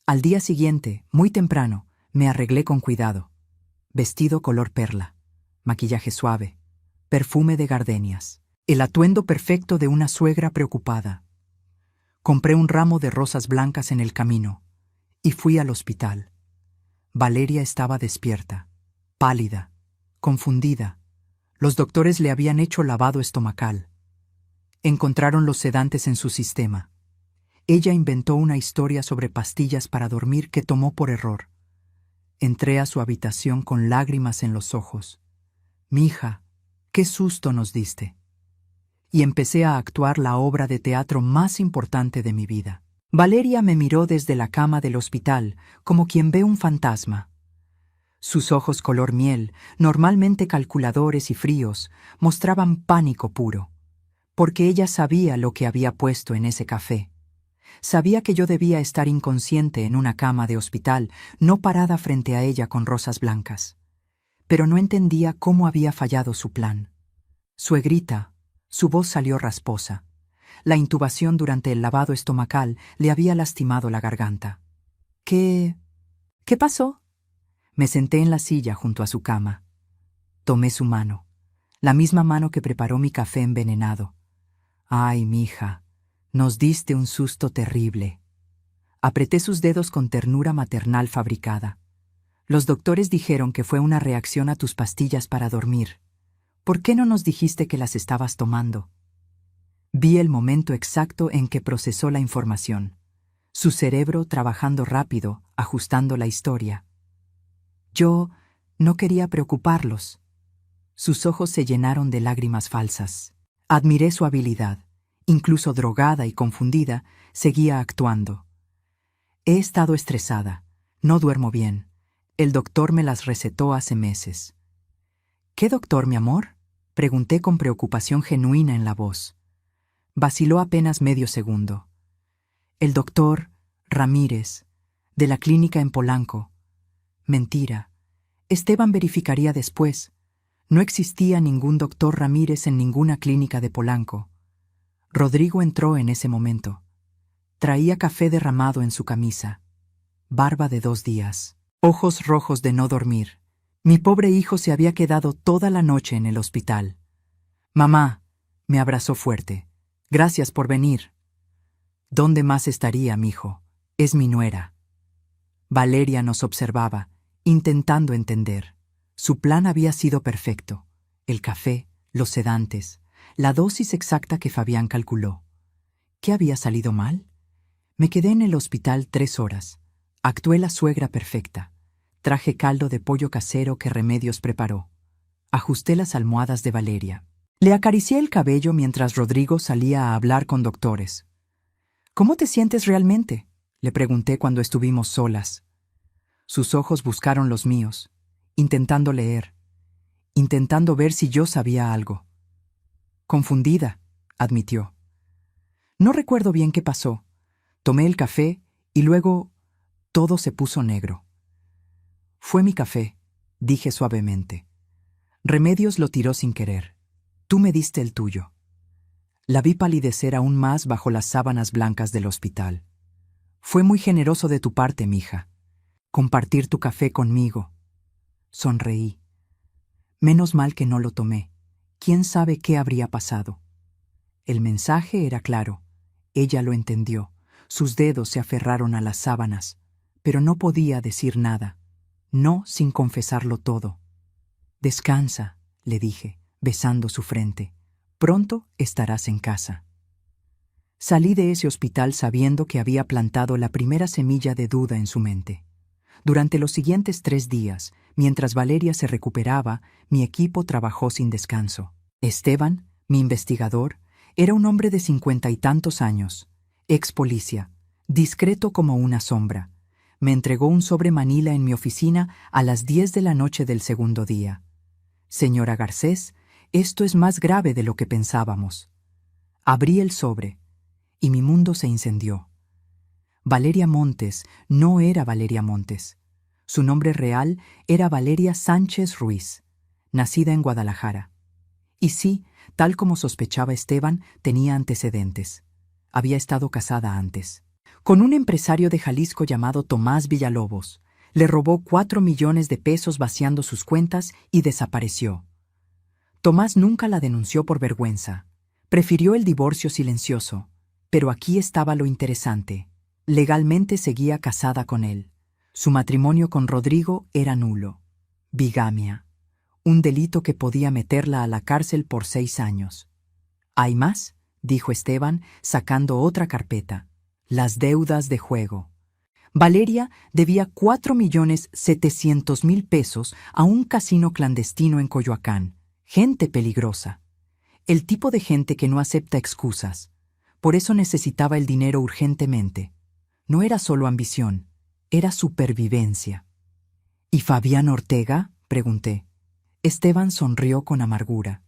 Al día siguiente, muy temprano, me arreglé con cuidado. Vestido color perla, maquillaje suave, perfume de gardenias, el atuendo perfecto de una suegra preocupada. Compré un ramo de rosas blancas en el camino y fui al hospital. Valeria estaba despierta, pálida, confundida. Los doctores le habían hecho lavado estomacal. Encontraron los sedantes en su sistema. Ella inventó una historia sobre pastillas para dormir que tomó por error. Entré a su habitación con lágrimas en los ojos. «Mija, qué susto nos diste». Y empecé a actuar la obra de teatro más importante de mi vida. Valeria me miró desde la cama del hospital, como quien ve un fantasma. Sus ojos color miel, normalmente calculadores y fríos, mostraban pánico puro, porque ella sabía lo que había puesto en ese café. Sabía que yo debía estar inconsciente en una cama de hospital, no parada frente a ella con rosas blancas. Pero no entendía cómo había fallado su plan. Suegrita, su voz salió rasposa. La intubación durante el lavado estomacal le había lastimado la garganta. ¿Qué pasó? Me senté en la silla junto a su cama. Tomé su mano, la misma mano que preparó mi café envenenado. Ay, mija, nos diste un susto terrible. Apreté sus dedos con ternura maternal fabricada. Los doctores dijeron que fue una reacción a tus pastillas para dormir. ¿Por qué no nos dijiste que las estabas tomando? Vi el momento exacto en que procesó la información. Su cerebro trabajando rápido, ajustando la historia. Yo no quería preocuparlos. Sus ojos se llenaron de lágrimas falsas. Admiré su habilidad. Incluso drogada y confundida, seguía actuando. He estado estresada. No duermo bien. El doctor me las recetó hace meses. ¿Qué doctor, mi amor? Pregunté con preocupación genuina en la voz. Vaciló apenas medio segundo. El doctor Ramírez, de la clínica en Polanco. Mentira. Esteban verificaría después. No existía ningún doctor Ramírez en ninguna clínica de Polanco. Rodrigo entró en ese momento. Traía café derramado en su camisa. Barba de 2 días. Ojos rojos de no dormir. Mi pobre hijo se había quedado toda la noche en el hospital. Mamá, me abrazó fuerte. Gracias por venir. ¿Dónde más estaría, mijo? Es mi nuera. Valeria nos observaba, intentando entender. Su plan había sido perfecto. El café, los sedantes, la dosis exacta que Fabián calculó. ¿Qué había salido mal? Me quedé en el hospital 3 horas. Actué la suegra perfecta. Traje caldo de pollo casero que Remedios preparó. Ajusté las almohadas de Valeria. Le acaricié el cabello mientras Rodrigo salía a hablar con doctores. ¿Cómo te sientes realmente?, le pregunté cuando estuvimos solas. Sus ojos buscaron los míos, intentando leer, intentando ver si yo sabía algo. Confundida, admitió. No recuerdo bien qué pasó. Tomé el café y luego todo se puso negro. Fue mi café, dije suavemente. Remedios lo tiró sin querer. Tú me diste el tuyo. La vi palidecer aún más bajo las sábanas blancas del hospital. Fue muy generoso de tu parte, mija. Compartir tu café conmigo. Sonreí. Menos mal que no lo tomé. ¿Quién sabe qué habría pasado? El mensaje era claro. Ella lo entendió. Sus dedos se aferraron a las sábanas, pero no podía decir nada. No sin confesarlo todo. Descansa, le dije, besando su frente. Pronto estarás en casa. Salí de ese hospital sabiendo que había plantado la primera semilla de duda en su mente. Durante los siguientes 3 días, mientras Valeria se recuperaba, mi equipo trabajó sin descanso. Esteban, mi investigador, era un hombre de 50 y tantos años, ex policía, discreto como una sombra. Me entregó un sobre Manila en mi oficina a las 10 de la noche del segundo día. Señora Garcés, esto es más grave de lo que pensábamos. Abrí el sobre, y mi mundo se incendió. Valeria Montes no era Valeria Montes. Su nombre real era Valeria Sánchez Ruiz, nacida en Guadalajara. Y sí, tal como sospechaba Esteban, tenía antecedentes. Había estado casada antes. Con un empresario de Jalisco llamado Tomás Villalobos. Le robó 4 millones de pesos vaciando sus cuentas y desapareció. Tomás nunca la denunció por vergüenza. Prefirió el divorcio silencioso. Pero aquí estaba lo interesante. Legalmente seguía casada con él. Su matrimonio con Rodrigo era nulo. Bigamia. Un delito que podía meterla a la cárcel por 6 años. ¿Hay más?, dijo Esteban, sacando otra carpeta. Las deudas de juego. Valeria debía 4.700.000 pesos a un casino clandestino en Coyoacán. Gente peligrosa. El tipo de gente que no acepta excusas. Por eso necesitaba el dinero urgentemente. No era solo ambición, era supervivencia. ¿Y Fabián Ortega?, pregunté. Esteban sonrió con amargura.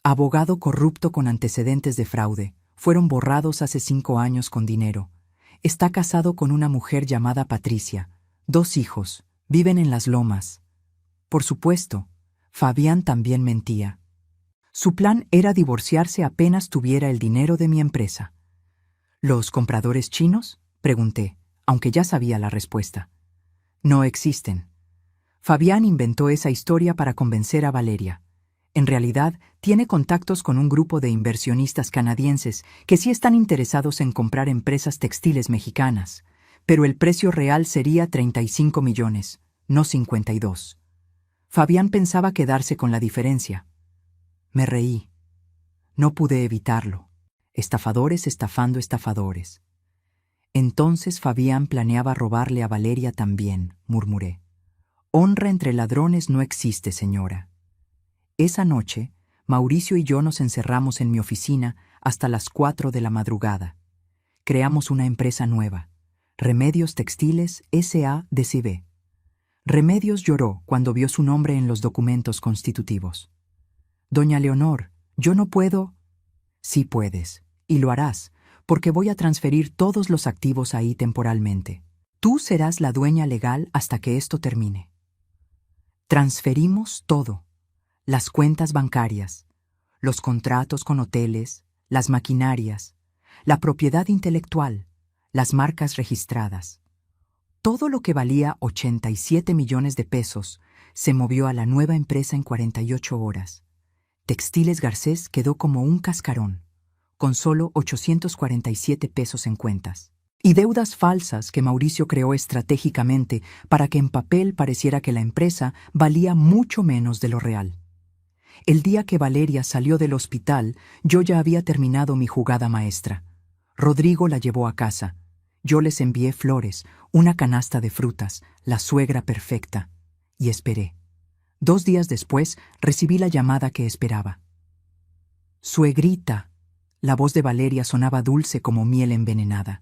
Abogado corrupto con antecedentes de fraude. Fueron borrados hace 5 años con dinero. Está casado con una mujer llamada Patricia. 2 hijos. Viven en Las Lomas. Por supuesto, Fabián también mentía. Su plan era divorciarse apenas tuviera el dinero de mi empresa. ¿Los compradores chinos?, pregunté, aunque ya sabía la respuesta. No existen. Fabián inventó esa historia para convencer a Valeria. En realidad, tiene contactos con un grupo de inversionistas canadienses que sí están interesados en comprar empresas textiles mexicanas, pero el precio real sería 35 millones, no 52. Fabián pensaba quedarse con la diferencia. Me reí. No pude evitarlo. Estafadores estafando estafadores. Entonces Fabián planeaba robarle a Valeria también, murmuré. Honra entre ladrones no existe, señora. Esa noche, Mauricio y yo nos encerramos en mi oficina hasta las 4 de la madrugada. Creamos una empresa nueva, Remedios Textiles S.A.de.C.V. Remedios lloró cuando vio su nombre en los documentos constitutivos. Doña Leonor, yo no puedo. Sí puedes, y lo harás, porque voy a transferir todos los activos ahí temporalmente. Tú serás la dueña legal hasta que esto termine. Transferimos todo, las cuentas bancarias, los contratos con hoteles, las maquinarias, la propiedad intelectual, las marcas registradas. Todo lo que valía 87 millones de pesos se movió a la nueva empresa en 48 horas. Textiles Garcés quedó como un cascarón, con solo 847 pesos en cuentas. Y deudas falsas que Mauricio creó estratégicamente para que en papel pareciera que la empresa valía mucho menos de lo real. El día que Valeria salió del hospital, yo ya había terminado mi jugada maestra. Rodrigo la llevó a casa. Yo les envié flores, una canasta de frutas, la suegra perfecta, y esperé. 2 días después recibí la llamada que esperaba. Suegrita. La voz de Valeria sonaba dulce como miel envenenada.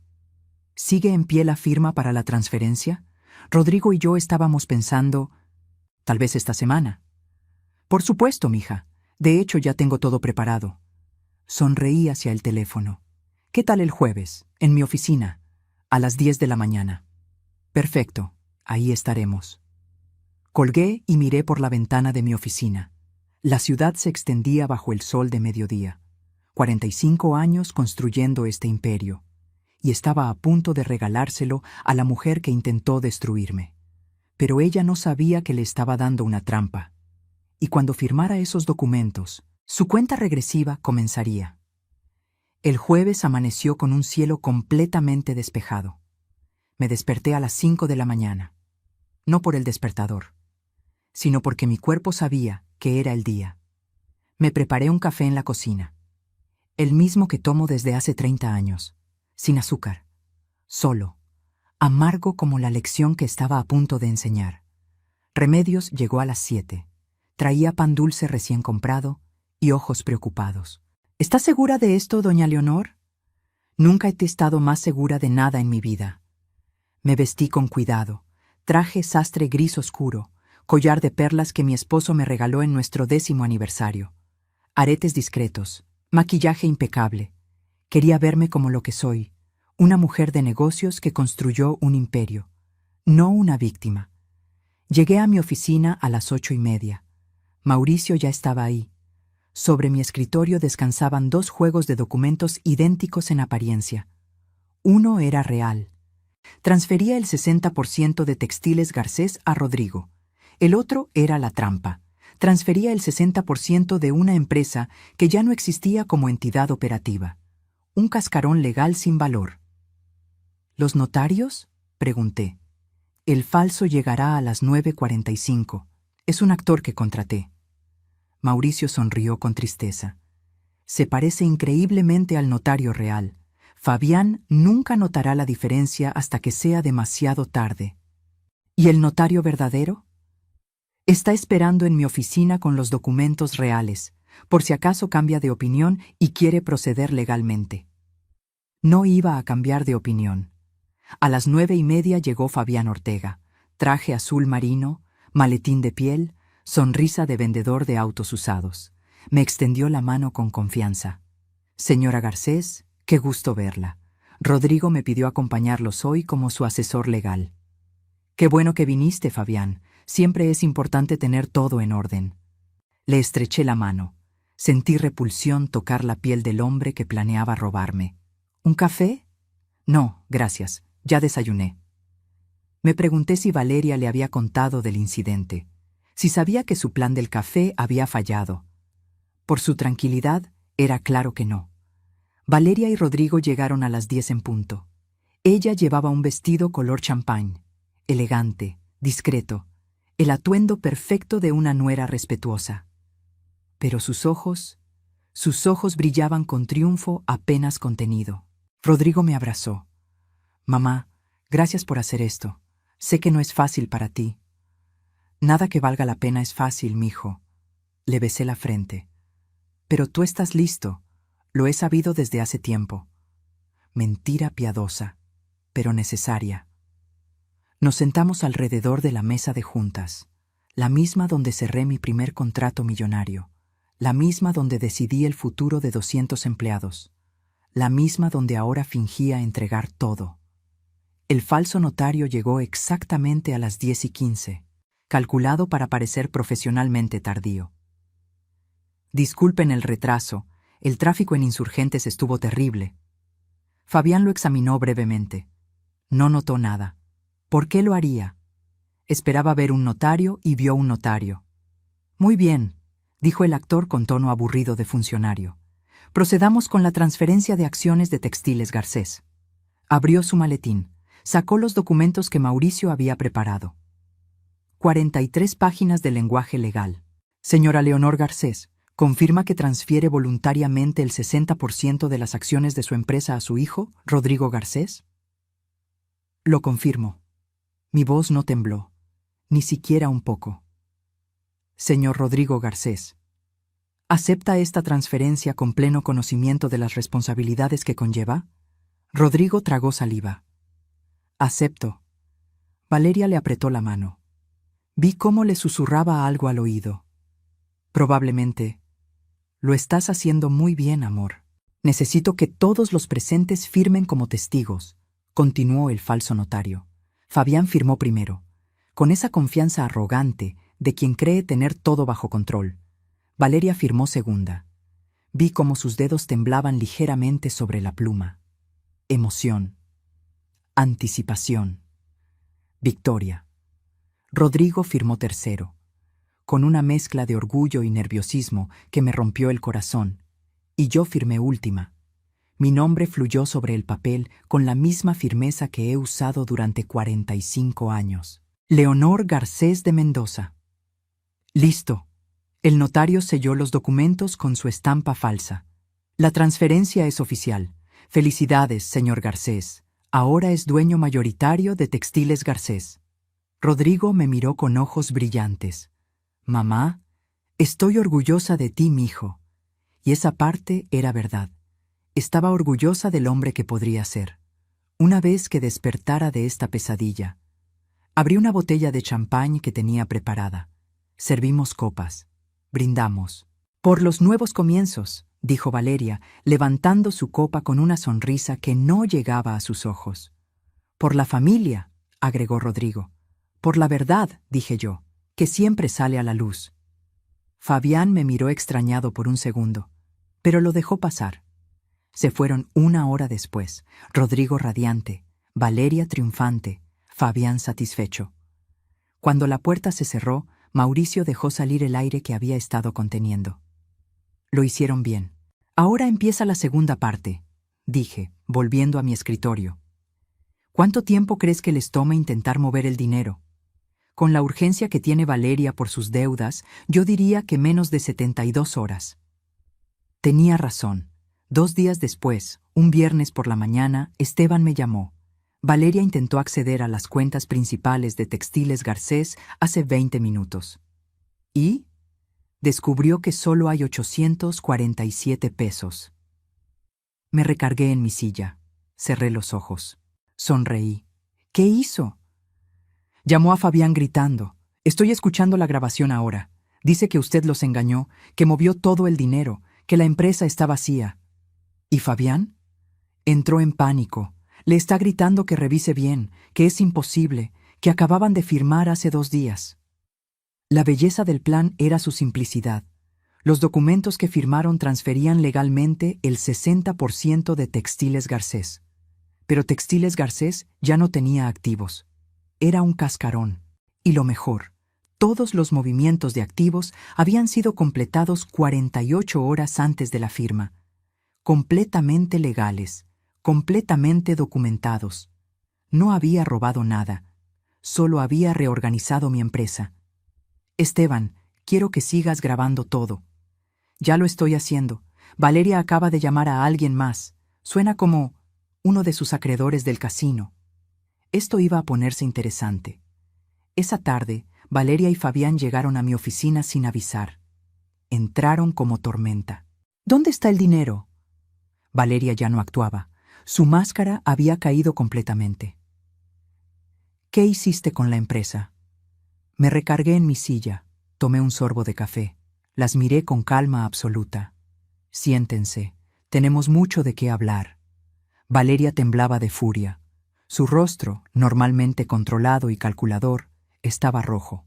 ¿Sigue en pie la firma para la transferencia? Rodrigo y yo estábamos pensando, tal vez esta semana. Por supuesto, mija. De hecho, ya tengo todo preparado. Sonreí hacia el teléfono. ¿Qué tal el jueves? En mi oficina. A las 10 de la mañana. Perfecto. Ahí estaremos. Colgué y miré por la ventana de mi oficina. La ciudad se extendía bajo el sol de mediodía. 45 años construyendo este imperio. Y estaba a punto de regalárselo a la mujer que intentó destruirme. Pero ella no sabía que le estaba dando una trampa. Y cuando firmara esos documentos, su cuenta regresiva comenzaría. El jueves amaneció con un cielo completamente despejado. Me desperté a las 5 de la mañana. No por el despertador, sino porque mi cuerpo sabía que era el día. Me preparé un café en la cocina. El mismo que tomo desde hace 30 años. Sin azúcar, solo, amargo como la lección que estaba a punto de enseñar. Remedios llegó a las 7. Traía pan dulce recién comprado y ojos preocupados. ¿Estás segura de esto, doña Leonor? Nunca he estado más segura de nada en mi vida. Me vestí con cuidado, traje sastre gris oscuro, collar de perlas que mi esposo me regaló en nuestro 10º aniversario, aretes discretos, maquillaje impecable. Quería verme como lo que soy, una mujer de negocios que construyó un imperio, no una víctima. Llegué a mi oficina a las 8:30. Mauricio ya estaba ahí. Sobre mi escritorio descansaban 2 juegos de documentos idénticos en apariencia. Uno era real. Transfería el 60% de Textiles Garcés a Rodrigo. El otro era la trampa. Transfería el 60% de una empresa que ya no existía como entidad operativa. Un cascarón legal sin valor. ¿Los notarios? Pregunté. El falso llegará a las 9:45. Es un actor que contraté. Mauricio sonrió con tristeza. Se parece increíblemente al notario real. Fabián nunca notará la diferencia hasta que sea demasiado tarde. ¿Y el notario verdadero? Está esperando en mi oficina con los documentos reales, por si acaso cambia de opinión y quiere proceder legalmente. No iba a cambiar de opinión. A las 9:30 llegó Fabián Ortega, traje azul marino, maletín de piel, sonrisa de vendedor de autos usados. Me extendió la mano con confianza. Señora Garcés, qué gusto verla. Rodrigo me pidió acompañarlos hoy como su asesor legal. Qué bueno que viniste, Fabián. Siempre es importante tener todo en orden. Le estreché la mano. Sentí repulsión tocar la piel del hombre que planeaba robarme. ¿Un café? No, gracias. Ya desayuné. Me pregunté si Valeria le había contado del incidente, si sabía que su plan del café había fallado. Por su tranquilidad, era claro que no. Valeria y Rodrigo llegaron a las 10 en punto. Ella llevaba un vestido color champán, elegante, discreto, el atuendo perfecto de una nuera respetuosa. Pero sus ojos brillaban con triunfo apenas contenido. Rodrigo me abrazó. Mamá, gracias por hacer esto. Sé que no es fácil para ti. Nada que valga la pena es fácil, mijo. Le besé la frente. Pero tú estás listo. Lo he sabido desde hace tiempo. Mentira piadosa, pero necesaria. Nos sentamos alrededor de la mesa de juntas, la misma donde cerré mi primer contrato millonario, la misma donde decidí el futuro de 200 empleados, la misma donde ahora fingía entregar todo. El falso notario llegó exactamente a las 10:15, calculado para parecer profesionalmente tardío. Disculpen el retraso, el tráfico en Insurgentes estuvo terrible. Fabián lo examinó brevemente. No notó nada. ¿Por qué lo haría? Esperaba ver un notario y vio un notario. Muy bien, dijo el actor con tono aburrido de funcionario. Procedamos con la transferencia de acciones de Textiles Garcés. Abrió su maletín. Sacó los documentos que Mauricio había preparado. 43 páginas de lenguaje legal. Señora Leonor Garcés, ¿confirma que transfiere voluntariamente el 60% de las acciones de su empresa a su hijo, Rodrigo Garcés? Lo confirmo. Mi voz no tembló, ni siquiera un poco. Señor Rodrigo Garcés, ¿acepta esta transferencia con pleno conocimiento de las responsabilidades que conlleva? Rodrigo tragó saliva. Acepto. Valeria le apretó la mano. Vi cómo le susurraba algo al oído. Probablemente. Lo estás haciendo muy bien, amor. Necesito que todos los presentes firmen como testigos, continuó el falso notario. Fabián firmó primero, con esa confianza arrogante de quien cree tener todo bajo control. Valeria firmó segunda. Vi cómo sus dedos temblaban ligeramente sobre la pluma. Emoción. Anticipación. Victoria. Rodrigo firmó tercero, con una mezcla de orgullo y nerviosismo que me rompió el corazón, y yo firmé última. Mi nombre fluyó sobre el papel con la misma firmeza que he usado durante 45 años. Leonor Garcés de Mendoza. Listo. El notario selló los documentos con su estampa falsa. La transferencia es oficial. Felicidades, señor Garcés. Ahora es dueño mayoritario de Textiles Garcés. Rodrigo me miró con ojos brillantes. Mamá, estoy orgullosa de ti, mijo. Y esa parte era verdad. Estaba orgullosa del hombre que podría ser. Una vez que despertara de esta pesadilla, abrí una botella de champán que tenía preparada. Servimos copas. Brindamos. Por los nuevos comienzos, dijo Valeria, levantando su copa con una sonrisa que no llegaba a sus ojos. Por la familia, agregó Rodrigo. Por la verdad, dije yo, que siempre sale a la luz. Fabián me miró extrañado por un segundo, pero lo dejó pasar. Se fueron 1 hora después, Rodrigo radiante, Valeria triunfante, Fabián satisfecho. Cuando la puerta se cerró, Mauricio dejó salir el aire que había estado conteniendo. Lo hicieron bien. Ahora empieza la segunda parte, dije, volviendo a mi escritorio. ¿Cuánto tiempo crees que les tome intentar mover el dinero? Con la urgencia que tiene Valeria por sus deudas, yo diría que menos de 72 horas. Tenía razón. 2 días después, un viernes por la mañana, Esteban me llamó. Valeria intentó acceder a las cuentas principales de Textiles Garcés hace 20 minutos. ¿Y? Descubrió que solo hay 847 pesos. Me recargué en mi silla. Cerré los ojos. Sonreí. ¿Qué hizo? Llamó a Fabián gritando. Estoy escuchando la grabación ahora. Dice que usted los engañó, que movió todo el dinero, que la empresa está vacía. ¿Y Fabián? Entró en pánico. Le está gritando que revise bien, que es imposible, que acababan de firmar hace 2 días. La belleza del plan era su simplicidad. Los documentos que firmaron transferían legalmente el 60% de Textiles Garcés. Pero Textiles Garcés ya no tenía activos. Era un cascarón. Y lo mejor, todos los movimientos de activos habían sido completados 48 horas antes de la firma. Completamente legales, completamente documentados. No había robado nada, solo había reorganizado mi empresa. Esteban, quiero que sigas grabando todo. Ya lo estoy haciendo. Valeria acaba de llamar a alguien más. Suena como uno de sus acreedores del casino. Esto iba a ponerse interesante. Esa tarde, Valeria y Fabián llegaron a mi oficina sin avisar. entraron como tormenta. ¿Dónde está el dinero? Valeria ya no actuaba. Su máscara había caído completamente. ¿Qué hiciste con la empresa? Me recargué en mi silla, tomé un sorbo de café. Las miré con calma absoluta. Siéntense, tenemos mucho de qué hablar. Valeria temblaba de furia. Su rostro, normalmente controlado y calculador, estaba rojo.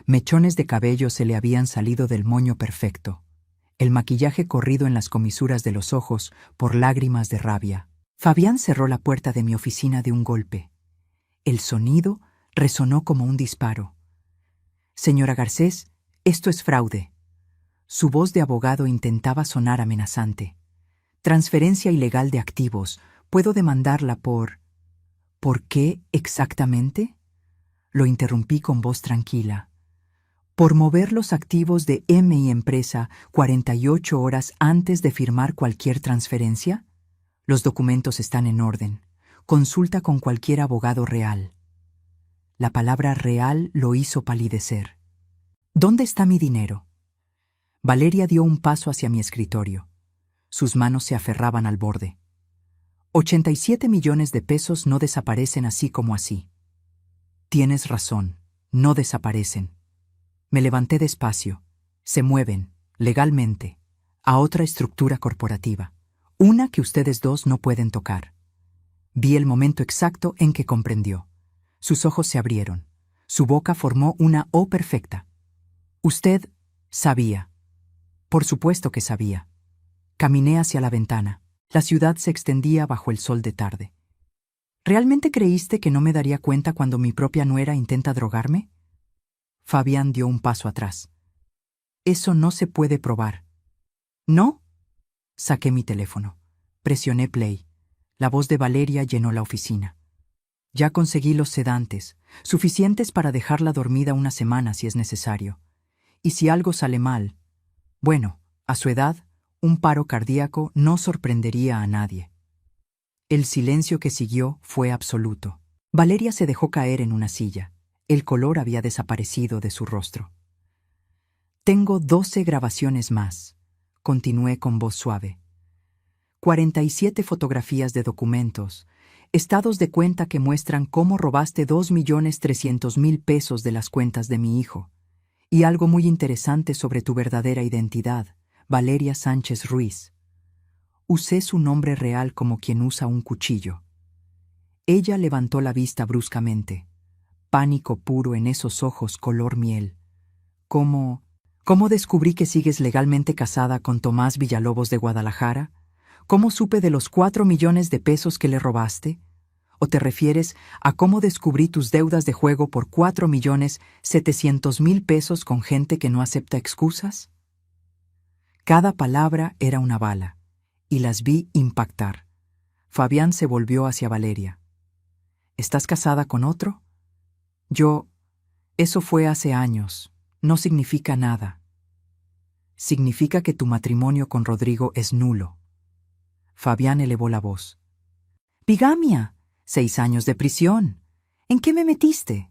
Mechones de cabello se le habían salido del moño perfecto. El maquillaje corrido en las comisuras de los ojos por lágrimas de rabia. Fabián cerró la puerta de mi oficina de un golpe. El sonido resonó como un disparo. Señora Garcés, esto es fraude. Su voz de abogado intentaba sonar amenazante. Transferencia ilegal de activos. Puedo demandarla por... ¿Por qué exactamente? Lo interrumpí con voz tranquila. Por mover los activos de M Empresa 48 horas antes de firmar cualquier transferencia. Los documentos están en orden. Consulta con cualquier abogado real. La palabra real lo hizo palidecer. ¿Dónde está mi dinero? Valeria dio un paso hacia mi escritorio. Sus manos se aferraban al borde. 87 millones de pesos no desaparecen así como así. Tienes razón, no desaparecen. Me levanté despacio. Se mueven, legalmente, a otra estructura corporativa. Una que ustedes dos no pueden tocar. Vi el momento exacto en que comprendió. Sus ojos se abrieron. Su boca formó una O perfecta. Usted sabía. Por supuesto que sabía. Caminé hacia la ventana. La ciudad se extendía bajo el sol de tarde. ¿Realmente creíste que no me daría cuenta cuando mi propia nuera intenta drogarme? Fabián dio un paso atrás. Eso no se puede probar. ¿No? Saqué mi teléfono. Presioné play. La voz de Valeria llenó la oficina. Ya conseguí los sedantes, suficientes para dejarla dormida una semana si es necesario. Y si algo sale mal, bueno, a su edad, un paro cardíaco no sorprendería a nadie. El silencio que siguió fue absoluto. Valeria se dejó caer en una silla. El color había desaparecido de su rostro. Tengo 12 grabaciones más, continué con voz suave. 47 fotografías de documentos, estados de cuenta que muestran cómo robaste 2.300.000 pesos de las cuentas de mi hijo. Y algo muy interesante sobre tu verdadera identidad, Valeria Sánchez Ruiz. Usé su nombre real como quien usa un cuchillo. Ella levantó la vista bruscamente. Pánico puro en esos ojos color miel. ¿Cómo descubrí que sigues legalmente casada con Tomás Villalobos de Guadalajara? ¿Cómo supe de los 4 millones de pesos que le robaste? ¿O te refieres a cómo descubrí tus deudas de juego por 4.700.000 pesos con gente que no acepta excusas? Cada palabra era una bala, y las vi impactar. Fabián se volvió hacia Valeria. ¿Estás casada con otro? Eso fue hace años. No significa nada. Significa que tu matrimonio con Rodrigo es nulo. Fabián elevó la voz. ¡Bigamia! 6 años de prisión. ¿En qué me metiste?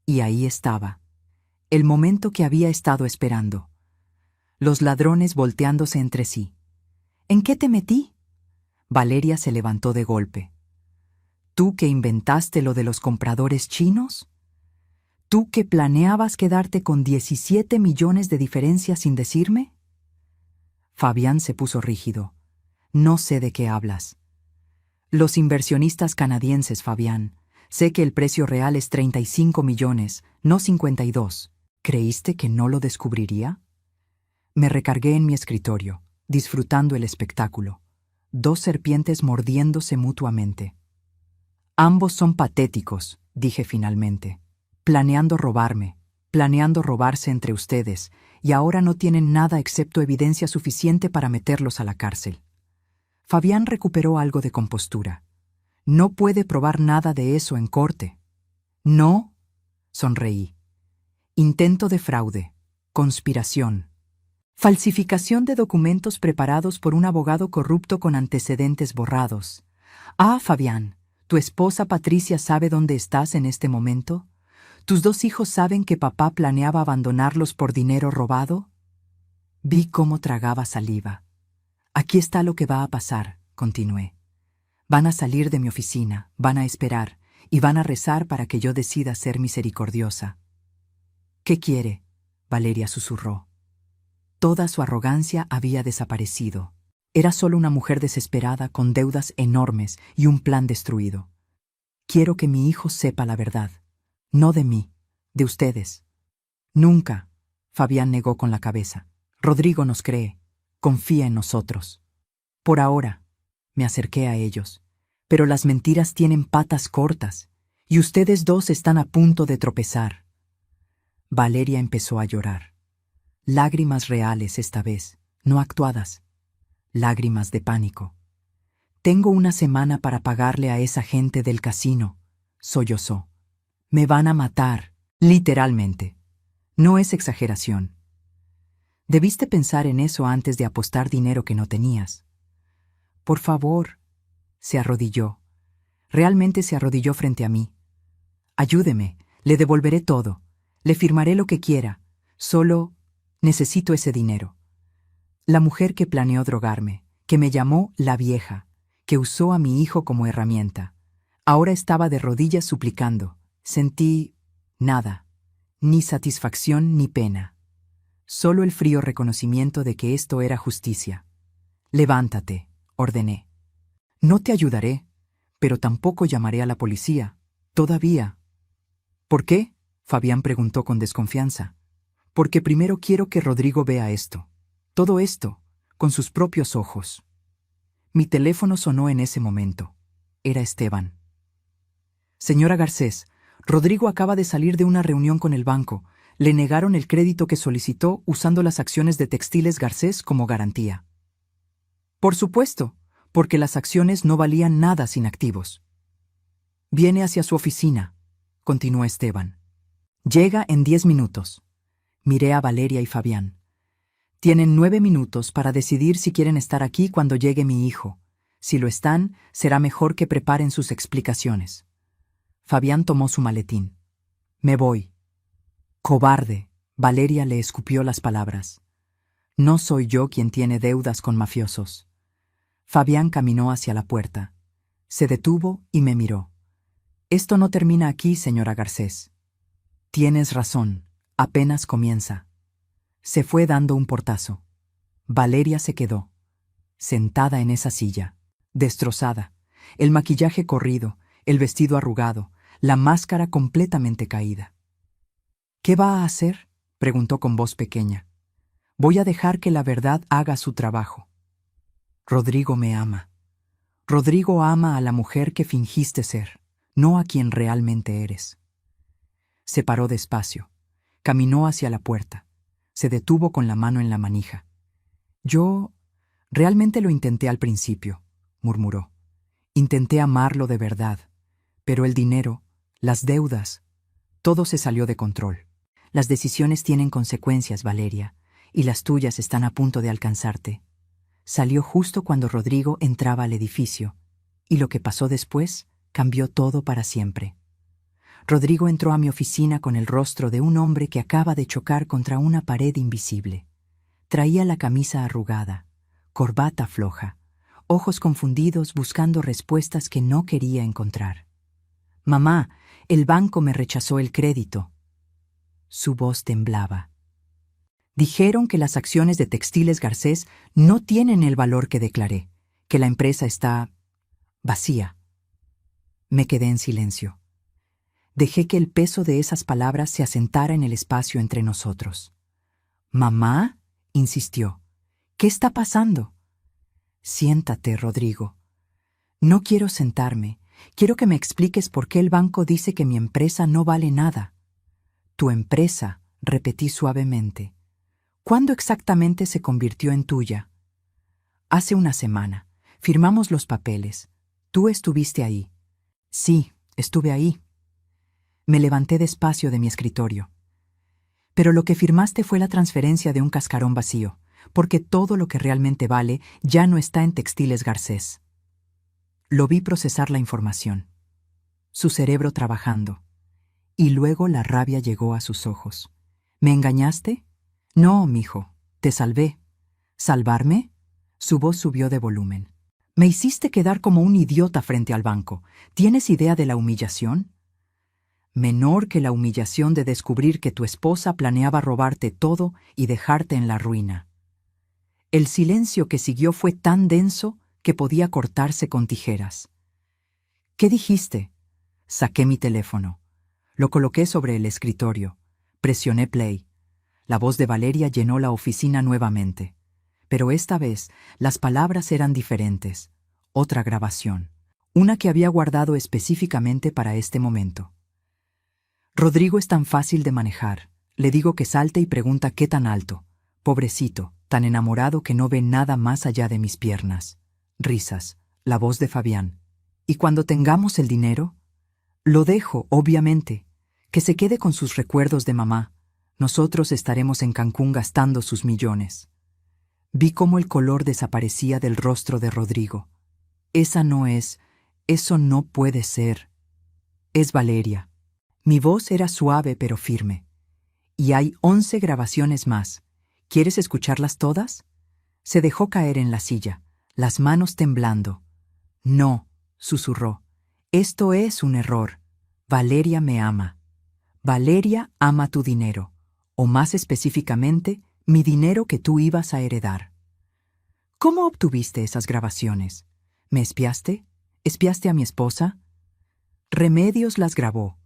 Y ahí estaba, el momento que había estado esperando. Los ladrones volteándose entre sí. ¿En qué te metí? Valeria se levantó de golpe. ¿Tú que inventaste lo de los compradores chinos? ¿Tú que planeabas quedarte con 17 millones de diferencia sin decirme? Fabián se puso rígido. No sé de qué hablas. Los inversionistas canadienses, Fabián. Sé que el precio real es 35 millones, no 52. ¿Creíste que no lo descubriría? Me recargué en mi escritorio, disfrutando el espectáculo. 2 serpientes mordiéndose mutuamente. Ambos son patéticos, dije finalmente. Planeando robarse entre ustedes, y ahora no tienen nada excepto evidencia suficiente para meterlos a la cárcel. Fabián recuperó algo de compostura. No puede probar nada de eso en corte. No, sonreí. Intento de fraude, conspiración, falsificación de documentos preparados por un abogado corrupto con antecedentes borrados. Ah, Fabián, ¿tu esposa Patricia sabe dónde estás en este momento? ¿Tus 2 hijos saben que papá planeaba abandonarlos por dinero robado? Vi cómo tragaba saliva. Aquí está lo que va a pasar, continué. Van a salir de mi oficina, van a esperar, y van a rezar para que yo decida ser misericordiosa. ¿Qué quiere? Valeria susurró. Toda su arrogancia había desaparecido. Era solo una mujer desesperada con deudas enormes y un plan destruido. Quiero que mi hijo sepa la verdad. No de mí, de ustedes. Nunca, Fabián negó con la cabeza. Rodrigo nos cree, confía en nosotros. Por ahora, me acerqué a ellos. Pero las mentiras tienen patas cortas, y ustedes dos están a punto de tropezar. Valeria empezó a llorar. Lágrimas reales esta vez, no actuadas. Lágrimas de pánico. Tengo una semana para pagarle a esa gente del casino, sollozó. Me van a matar, literalmente. No es exageración. Debiste pensar en eso antes de apostar dinero que no tenías. Por favor, se arrodilló. Realmente se arrodilló frente a mí. Ayúdeme, le devolveré todo, le firmaré lo que quiera, solo necesito ese dinero. La mujer que planeó drogarme, que me llamó la vieja, que usó a mi hijo como herramienta, ahora estaba de rodillas suplicando. Sentí nada, ni satisfacción ni pena. Solo el frío reconocimiento de que esto era justicia. Levántate, ordené. No te ayudaré, pero tampoco llamaré a la policía, todavía. ¿Por qué? Fabián preguntó con desconfianza. Porque primero quiero que Rodrigo vea esto. Todo esto, con sus propios ojos. Mi teléfono sonó en ese momento. Era Esteban. Señora Garcés, Rodrigo acaba de salir de una reunión con el banco. Le negaron el crédito que solicitó usando las acciones de Textiles Garcés como garantía. Por supuesto, porque las acciones no valían nada sin activos. Viene hacia su oficina, continuó Esteban. Llega en 10 minutos. Miré a Valeria y Fabián. Tienen 9 minutos para decidir si quieren estar aquí cuando llegue mi hijo. Si lo están, será mejor que preparen sus explicaciones. Fabián tomó su maletín. Me voy. Cobarde, Valeria le escupió las palabras. No soy yo quien tiene deudas con mafiosos. Fabián caminó hacia la puerta. Se detuvo y me miró. Esto no termina aquí, señora Garcés. Tienes razón, apenas comienza. Se fue dando un portazo. Valeria se quedó, sentada en esa silla, destrozada, el maquillaje corrido, el vestido arrugado, la máscara completamente caída. ¿Qué va a hacer?, preguntó con voz pequeña. Voy a dejar que la verdad haga su trabajo. Rodrigo me ama. Rodrigo ama a la mujer que fingiste ser, no a quien realmente eres. Se paró despacio, caminó hacia la puerta, se detuvo con la mano en la manija. Yo realmente lo intenté al principio, murmuró. Intenté amarlo de verdad, pero el dinero, las deudas, todo se salió de control. Las decisiones tienen consecuencias, Valeria, y las tuyas están a punto de alcanzarte. Salió justo cuando Rodrigo entraba al edificio, y lo que pasó después cambió todo para siempre. Rodrigo entró a mi oficina con el rostro de un hombre que acaba de chocar contra una pared invisible. Traía la camisa arrugada, corbata floja, ojos confundidos buscando respuestas que no quería encontrar. «Mamá, el banco me rechazó el crédito». Su voz temblaba. «Dijeron que las acciones de Textiles Garcés no tienen el valor que declaré, que la empresa está vacía». Me quedé en silencio. Dejé que el peso de esas palabras se asentara en el espacio entre nosotros. «¿Mamá?», insistió. «¿Qué está pasando?» «Siéntate, Rodrigo». «No quiero sentarme. Quiero que me expliques por qué el banco dice que mi empresa no vale nada». «Tu empresa», repetí suavemente. «¿Cuándo exactamente se convirtió en tuya?» «Hace una semana. Firmamos los papeles. ¿Tú estuviste ahí?» «Sí, estuve ahí». Me levanté despacio de mi escritorio. «Pero lo que firmaste fue la transferencia de un cascarón vacío, porque todo lo que realmente vale ya no está en Textiles Garcés». Lo vi procesar la información, su cerebro trabajando, y luego la rabia llegó a sus ojos. «¿Me engañaste?» «No, mijo, Te salvé. ¿Salvarme? Su voz subió de volumen. Me hiciste quedar como un idiota frente al banco. ¿Tienes idea de la humillación? Menor que la humillación de descubrir que tu esposa planeaba robarte todo y dejarte en la ruina. El silencio que siguió fue tan denso que podía cortarse con tijeras. ¿Qué dijiste? Saqué mi teléfono. Lo coloqué sobre el escritorio. Presioné play. La voz de Valeria llenó la oficina nuevamente. Pero esta vez las palabras eran diferentes. Otra grabación. Una que había guardado específicamente para este momento. Rodrigo es tan fácil de manejar. Le digo que salte y pregunta qué tan alto. Pobrecito, tan enamorado que no ve nada más allá de mis piernas. Risas. La voz de Fabián. ¿Y cuando tengamos el dinero? Lo dejo, obviamente. Que se quede con sus recuerdos de mamá. Nosotros estaremos en Cancún gastando sus millones. Vi cómo el color desaparecía del rostro de Rodrigo. Esa no es, eso no puede ser. Es Valeria. Mi voz era suave pero firme. Y hay 11 grabaciones más. ¿Quieres escucharlas todas? Se dejó caer en la silla, las manos temblando. No, susurró. Esto es un error. Valeria me ama. Valeria ama tu dinero, o más específicamente, mi dinero que tú ibas a heredar. ¿Cómo obtuviste esas grabaciones? ¿Me espiaste? ¿Espiaste a mi esposa? Remedios las grabó,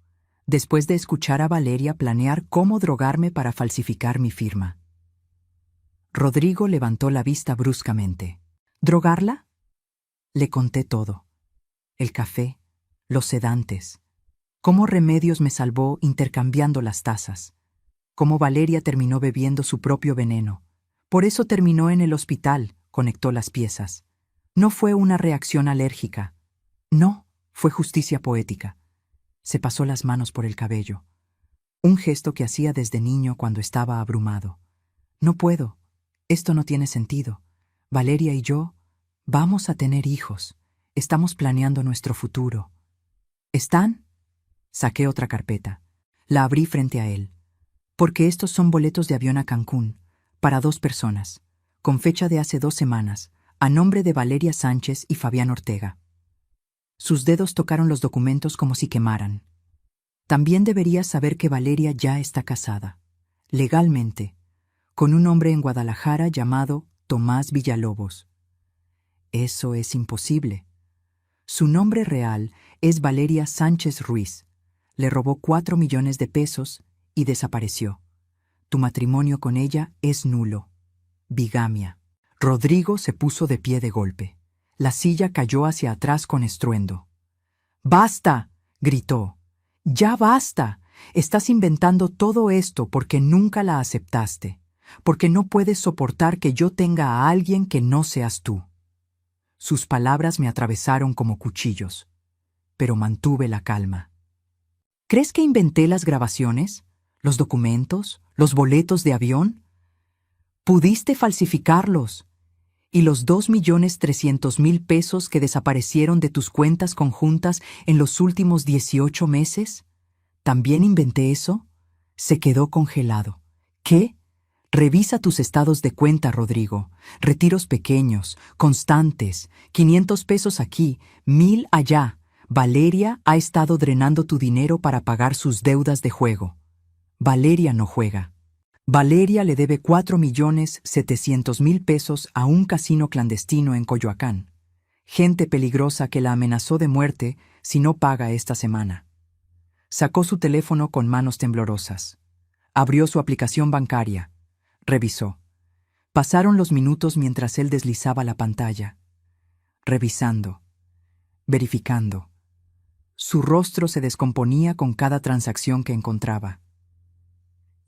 después de escuchar a Valeria planear cómo drogarme para falsificar mi firma. Rodrigo levantó la vista bruscamente. ¿Drogarla? Le conté todo. El café, los sedantes. Cómo Remedios me salvó intercambiando las tazas. Cómo Valeria terminó bebiendo su propio veneno. Por eso terminó en el hospital, conectó las piezas. No fue una reacción alérgica. No, fue justicia poética. Se pasó las manos por el cabello. Un gesto que hacía desde niño cuando estaba abrumado. No puedo. Esto no tiene sentido. Valeria y yo vamos a tener hijos. Estamos planeando nuestro futuro. ¿Están? Saqué otra carpeta. La abrí frente a él. Porque estos son boletos de avión a Cancún, para 2 personas, con fecha de hace 2 semanas, a nombre de Valeria Sánchez y Fabián Ortega. Sus dedos tocaron los documentos como si quemaran. También deberías saber que Valeria ya está casada, legalmente, con un hombre en Guadalajara llamado Tomás Villalobos. Eso es imposible. Su nombre real es Valeria Sánchez Ruiz. Le robó 4 millones de pesos y desapareció. Tu matrimonio con ella es nulo. Bigamia. Rodrigo se puso de pie de golpe. La silla cayó hacia atrás con estruendo. ¡Basta!, gritó. ¡Ya basta! Estás inventando todo esto porque nunca la aceptaste, porque no puedes soportar que yo tenga a alguien que no seas tú. Sus palabras me atravesaron como cuchillos, pero mantuve la calma. ¿Crees que inventé las grabaciones, los documentos, los boletos de avión? Pudiste falsificarlos. ¿Y los 2.300.000 pesos que desaparecieron de tus cuentas conjuntas en los últimos 18 meses? ¿También inventé eso? Se quedó congelado. ¿Qué? Revisa tus estados de cuenta, Rodrigo. Retiros pequeños, constantes, 500 pesos aquí, 1,000 allá. Valeria ha estado drenando tu dinero para pagar sus deudas de juego. Valeria no juega. Valeria le debe 4.700.000 pesos a un casino clandestino en Coyoacán. Gente peligrosa que la amenazó de muerte si no paga esta semana. Sacó su teléfono con manos temblorosas. Abrió su aplicación bancaria. Revisó. Pasaron los minutos mientras él deslizaba la pantalla. Revisando. Verificando. Su rostro se descomponía con cada transacción que encontraba.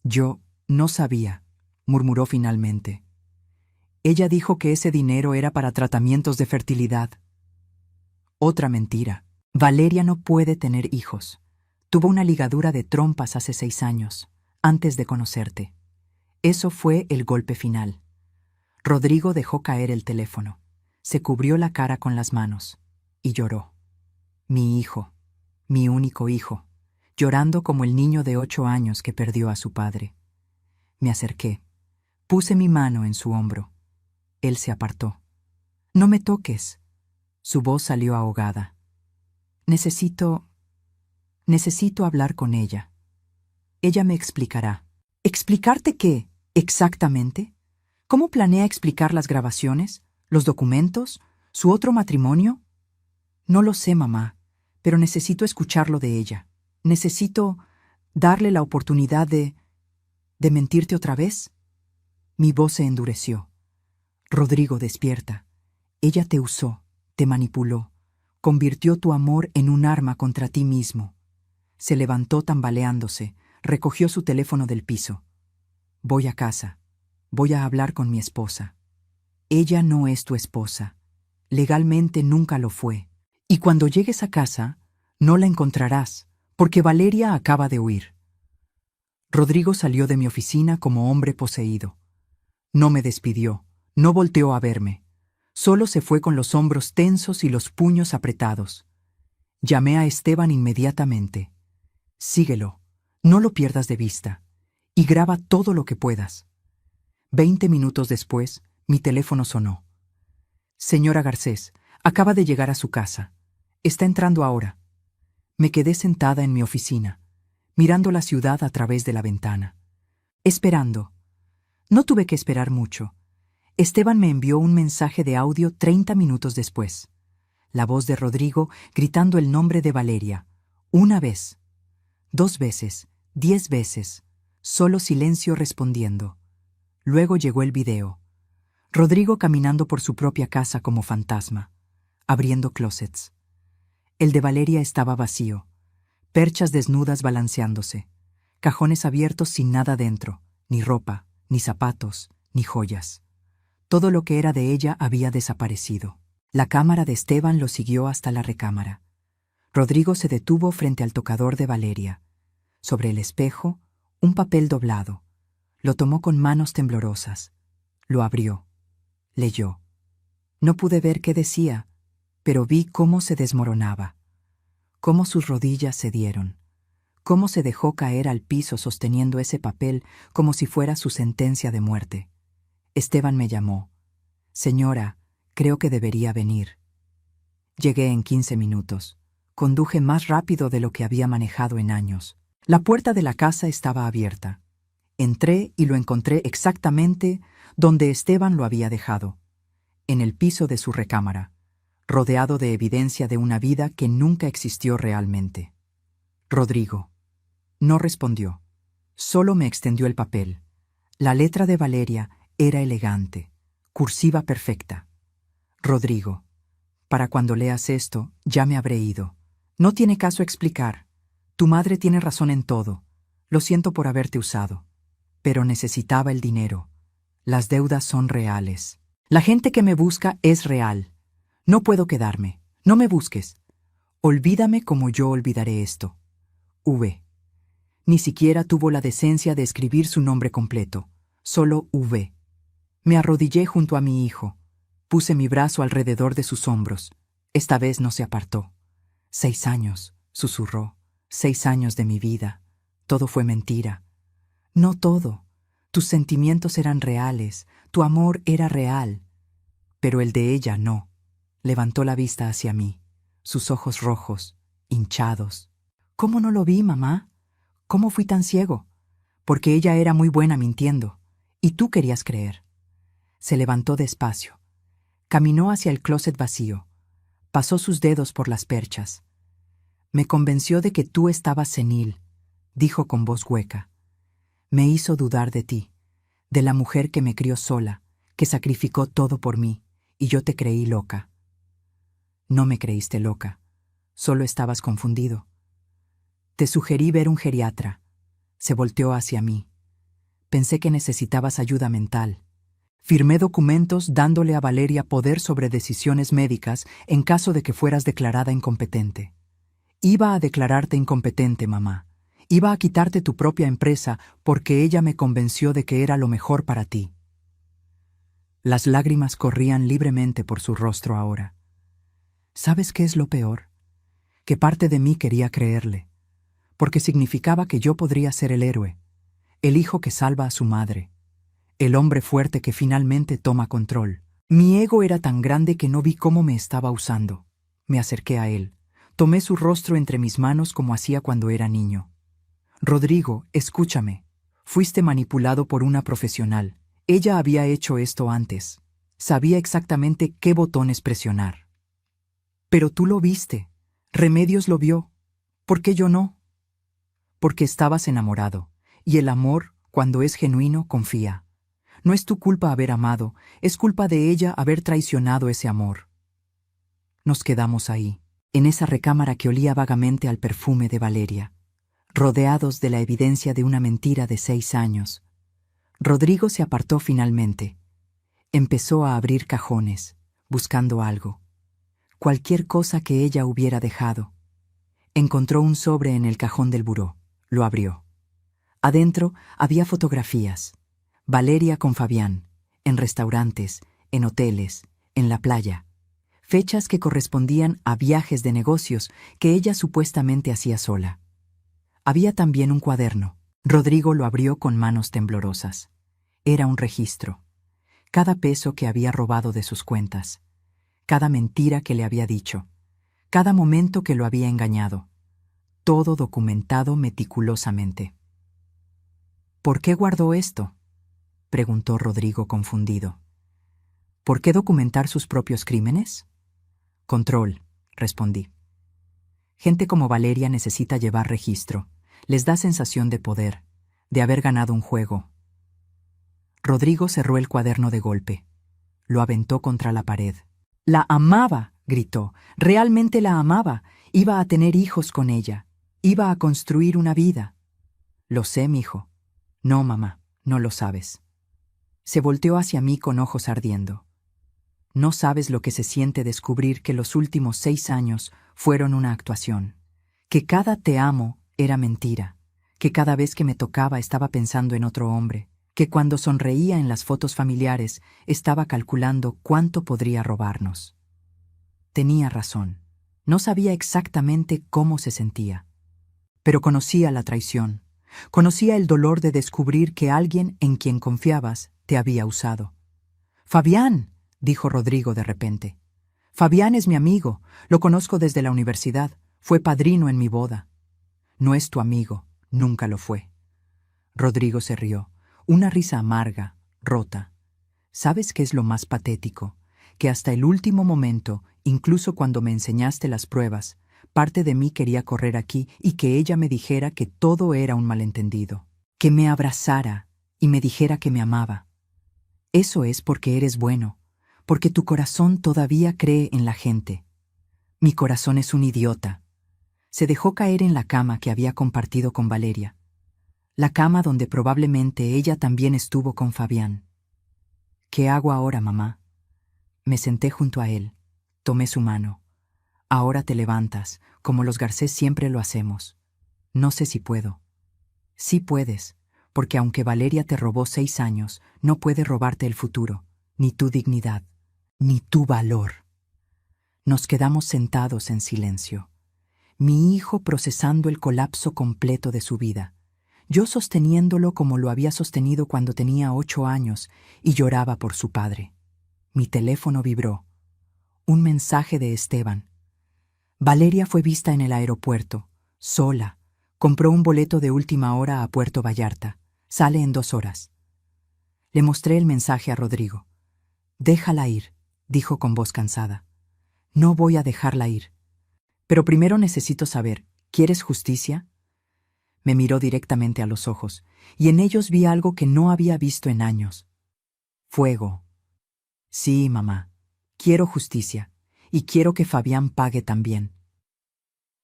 Yo no sabía, murmuró finalmente. Ella dijo que ese dinero era para tratamientos de fertilidad. Otra mentira. Valeria no puede tener hijos. Tuvo una ligadura de trompas hace 6 años, antes de conocerte. Eso fue el golpe final. Rodrigo dejó caer el teléfono. Se cubrió la cara con las manos y lloró. Mi hijo, mi único hijo, llorando como el niño de 8 años que perdió a su padre. Me acerqué. Puse mi mano en su hombro. Él se apartó. No me toques. Su voz salió ahogada. Necesito hablar con ella. Ella me explicará. ¿Explicarte qué, exactamente? ¿Cómo planea explicar las grabaciones, los documentos, su otro matrimonio? No lo sé, mamá, pero necesito escucharlo de ella. Necesito darle la oportunidad de mentirte otra vez. Mi voz se endureció. Rodrigo, despierta. Ella te usó, te manipuló, convirtió tu amor en un arma contra ti mismo. Se levantó tambaleándose, recogió su teléfono del piso. Voy a casa. Voy a hablar con mi esposa. Ella no es tu esposa. Legalmente nunca lo fue. Y cuando llegues a casa, no la encontrarás, porque Valeria acaba de huir. Rodrigo salió de mi oficina como hombre poseído. No me despidió, no volteó a verme. Solo se fue con los hombros tensos y los puños apretados. Llamé a Esteban inmediatamente. Síguelo, no lo pierdas de vista, y graba todo lo que puedas. 20 minutos después, mi teléfono sonó. Señora Garcés, acaba de llegar a su casa. Está entrando ahora. Me quedé sentada en mi oficina, mirando la ciudad a través de la ventana. Esperando. No tuve que esperar mucho. Esteban me envió un mensaje de audio 30 minutos después. La voz de Rodrigo gritando el nombre de Valeria. 1 vez. 2 veces. 10 veces. Solo silencio respondiendo. Luego llegó el video. Rodrigo caminando por su propia casa como fantasma, abriendo closets. El de Valeria estaba vacío. Perchas desnudas balanceándose. Cajones abiertos sin nada dentro. Ni ropa, ni zapatos, ni joyas. Todo lo que era de ella había desaparecido. La cámara de Esteban lo siguió hasta la recámara. Rodrigo se detuvo frente al tocador de Valeria. Sobre el espejo, un papel doblado. Lo tomó con manos temblorosas. Lo abrió. Leyó. No pude ver qué decía, pero vi cómo se desmoronaba. Cómo sus rodillas cedieron. Cómo se dejó caer al piso sosteniendo ese papel como si fuera su sentencia de muerte. Esteban me llamó. Señora, creo que debería venir. Llegué en 15 minutos. Conduje más rápido de lo que había manejado en años. La puerta de la casa estaba abierta. Entré y lo encontré exactamente donde Esteban lo había dejado, en el piso de su recámara, rodeado de evidencia de una vida que nunca existió realmente. Rodrigo. No respondió. Solo me extendió el papel. La letra de Valeria era elegante, cursiva perfecta. Rodrigo. Para cuando leas esto, ya me habré ido. No tiene caso explicar. Tu madre tiene razón en todo. Lo siento por haberte usado. Pero necesitaba el dinero. Las deudas son reales. La gente que me busca es real. No puedo quedarme. No me busques. Olvídame como yo olvidaré esto. V. Ni siquiera tuvo la decencia de escribir su nombre completo. Solo V. Me arrodillé junto a mi hijo. Puse mi brazo alrededor de sus hombros. Esta vez no se apartó. 6 años, susurró. 6 años de mi vida. Todo fue mentira. No todo. Tus sentimientos eran reales, tu amor era real. Pero el de ella no. Levantó la vista hacia mí, sus ojos rojos, hinchados. ¿Cómo no lo vi, mamá? ¿Cómo fui tan ciego? Porque ella era muy buena mintiendo, y tú querías creer. Se levantó despacio. Caminó hacia el closet vacío. Pasó sus dedos por las perchas. Me convenció de que tú estabas senil, dijo con voz hueca. Me hizo dudar de ti, de la mujer que me crió sola, que sacrificó todo por mí, y yo te creí loca. No me creíste loca, solo estabas confundido. Te sugerí ver un geriatra. Se volteó hacia mí. Pensé que necesitabas ayuda mental. Firmé documentos dándole a Valeria poder sobre decisiones médicas en caso de que fueras declarada incompetente. Iba a declararte incompetente, mamá. Iba a quitarte tu propia empresa porque ella me convenció de que era lo mejor para ti. Las lágrimas corrían libremente por su rostro ahora. ¿Sabes qué es lo peor? Que parte de mí quería creerle, porque significaba que yo podría ser el héroe, el hijo que salva a su madre, El hombre fuerte que finalmente toma control. Mi ego era tan grande que no vi cómo me estaba usando. Me acerqué a él. Tomé su rostro entre mis manos como hacía cuando era niño. Rodrigo, escúchame. Fuiste manipulado por una profesional. Ella había hecho esto antes. Sabía exactamente qué botones presionar. Pero tú lo viste. Remedios lo vio. ¿Por qué yo no? Porque estabas enamorado. Y el amor, cuando es genuino, confía. No es tu culpa haber amado, es culpa de ella haber traicionado ese amor. Nos quedamos ahí, en esa recámara que olía vagamente al perfume de Valeria, rodeados de la evidencia de una mentira de 6 años. Rodrigo se apartó finalmente. Empezó a abrir cajones, buscando algo. Cualquier cosa que ella hubiera dejado. Encontró un sobre en el cajón del buró. Lo abrió. Adentro había fotografías. Valeria con Fabián, en restaurantes, en hoteles, en la playa. Fechas que correspondían a viajes de negocios que ella supuestamente hacía sola. Había también un cuaderno. Rodrigo lo abrió con manos temblorosas. Era un registro. Cada peso que había robado de sus cuentas. Cada mentira que le había dicho. Cada momento que lo había engañado. Todo documentado meticulosamente. ¿Por qué guardó esto?, preguntó Rodrigo confundido. ¿Por qué documentar sus propios crímenes? Control, respondí. Gente como Valeria necesita llevar registro. Les da sensación de poder, de haber ganado un juego. Rodrigo cerró el cuaderno de golpe. Lo aventó contra la pared. «¡La amaba!», gritó. «Realmente la amaba. Iba a tener hijos con ella. Iba a construir una vida». «Lo sé, mijo». «No, mamá, no lo sabes». Se volteó hacia mí con ojos ardiendo. «No sabes lo que se siente descubrir que los últimos 6 años fueron una actuación. Que cada te amo era mentira. Que cada vez que me tocaba estaba pensando en otro hombre. Que cuando sonreía en las fotos familiares estaba calculando cuánto podría robarnos». Tenía razón. No sabía exactamente cómo se sentía. Pero conocía la traición. Conocía el dolor de descubrir que alguien en quien confiabas te había usado. «Fabián», dijo Rodrigo de repente. «Fabián es mi amigo. Lo conozco desde la universidad. Fue padrino en mi boda». «No es tu amigo. Nunca lo fue». Rodrigo se rió. Una risa amarga, rota. ¿Sabes qué es lo más patético? Que hasta el último momento, incluso cuando me enseñaste las pruebas, parte de mí quería correr aquí y que ella me dijera que todo era un malentendido. Que me abrazara y me dijera que me amaba. Eso es porque eres bueno, porque tu corazón todavía cree en la gente. Mi corazón es un idiota. Se dejó caer en la cama que había compartido con Valeria. La cama donde probablemente ella también estuvo con Fabián. ¿Qué hago ahora, mamá? Me senté junto a él. Tomé su mano. Ahora te levantas, como los Garcés siempre lo hacemos. No sé si puedo. Sí puedes, porque aunque Valeria te robó 6 años, no puede robarte el futuro, ni tu dignidad, ni tu valor. Nos quedamos sentados en silencio. Mi hijo procesando el colapso completo de su vida. Yo sosteniéndolo como lo había sostenido cuando tenía 8 años y lloraba por su padre. Mi teléfono vibró. Un mensaje de Esteban. Valeria fue vista en el aeropuerto, sola. Compró un boleto de última hora a Puerto Vallarta. Sale en 2 horas. Le mostré el mensaje a Rodrigo. «Déjala ir», dijo con voz cansada. «No voy a dejarla ir. Pero primero necesito saber, ¿quieres justicia?» Me miró directamente a los ojos, y en ellos vi algo que no había visto en años. Fuego. «Sí, mamá. Quiero justicia, y quiero que Fabián pague también».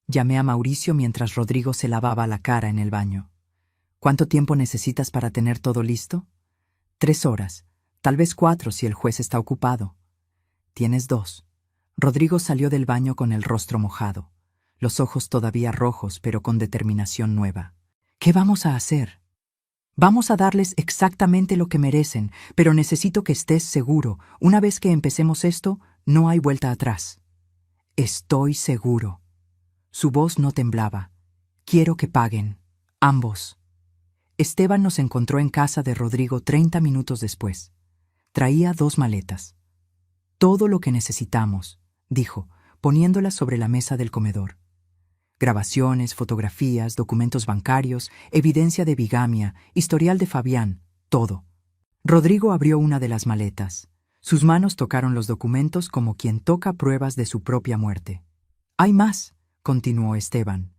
Llamé a Mauricio mientras Rodrigo se lavaba la cara en el baño. «¿Cuánto tiempo necesitas para tener todo listo?» 3 horas, tal vez 4 si el juez está ocupado. Tienes 2. Rodrigo salió del baño con el rostro mojado, los ojos todavía rojos pero con determinación nueva. «¿Qué vamos a hacer?» «Vamos a darles exactamente lo que merecen, pero necesito que estés seguro. Una vez que empecemos esto, no hay vuelta atrás». «Estoy seguro». Su voz no temblaba. «Quiero que paguen. Ambos». Esteban nos encontró en casa de Rodrigo 30 minutos después. Traía 2 maletas. Todo lo que necesitamos, dijo, poniéndolas sobre la mesa del comedor. Grabaciones, fotografías, documentos bancarios, evidencia de bigamia, historial de Fabián, todo. Rodrigo abrió una de las maletas. Sus manos tocaron los documentos como quien toca pruebas de su propia muerte. «Hay más», continuó Esteban.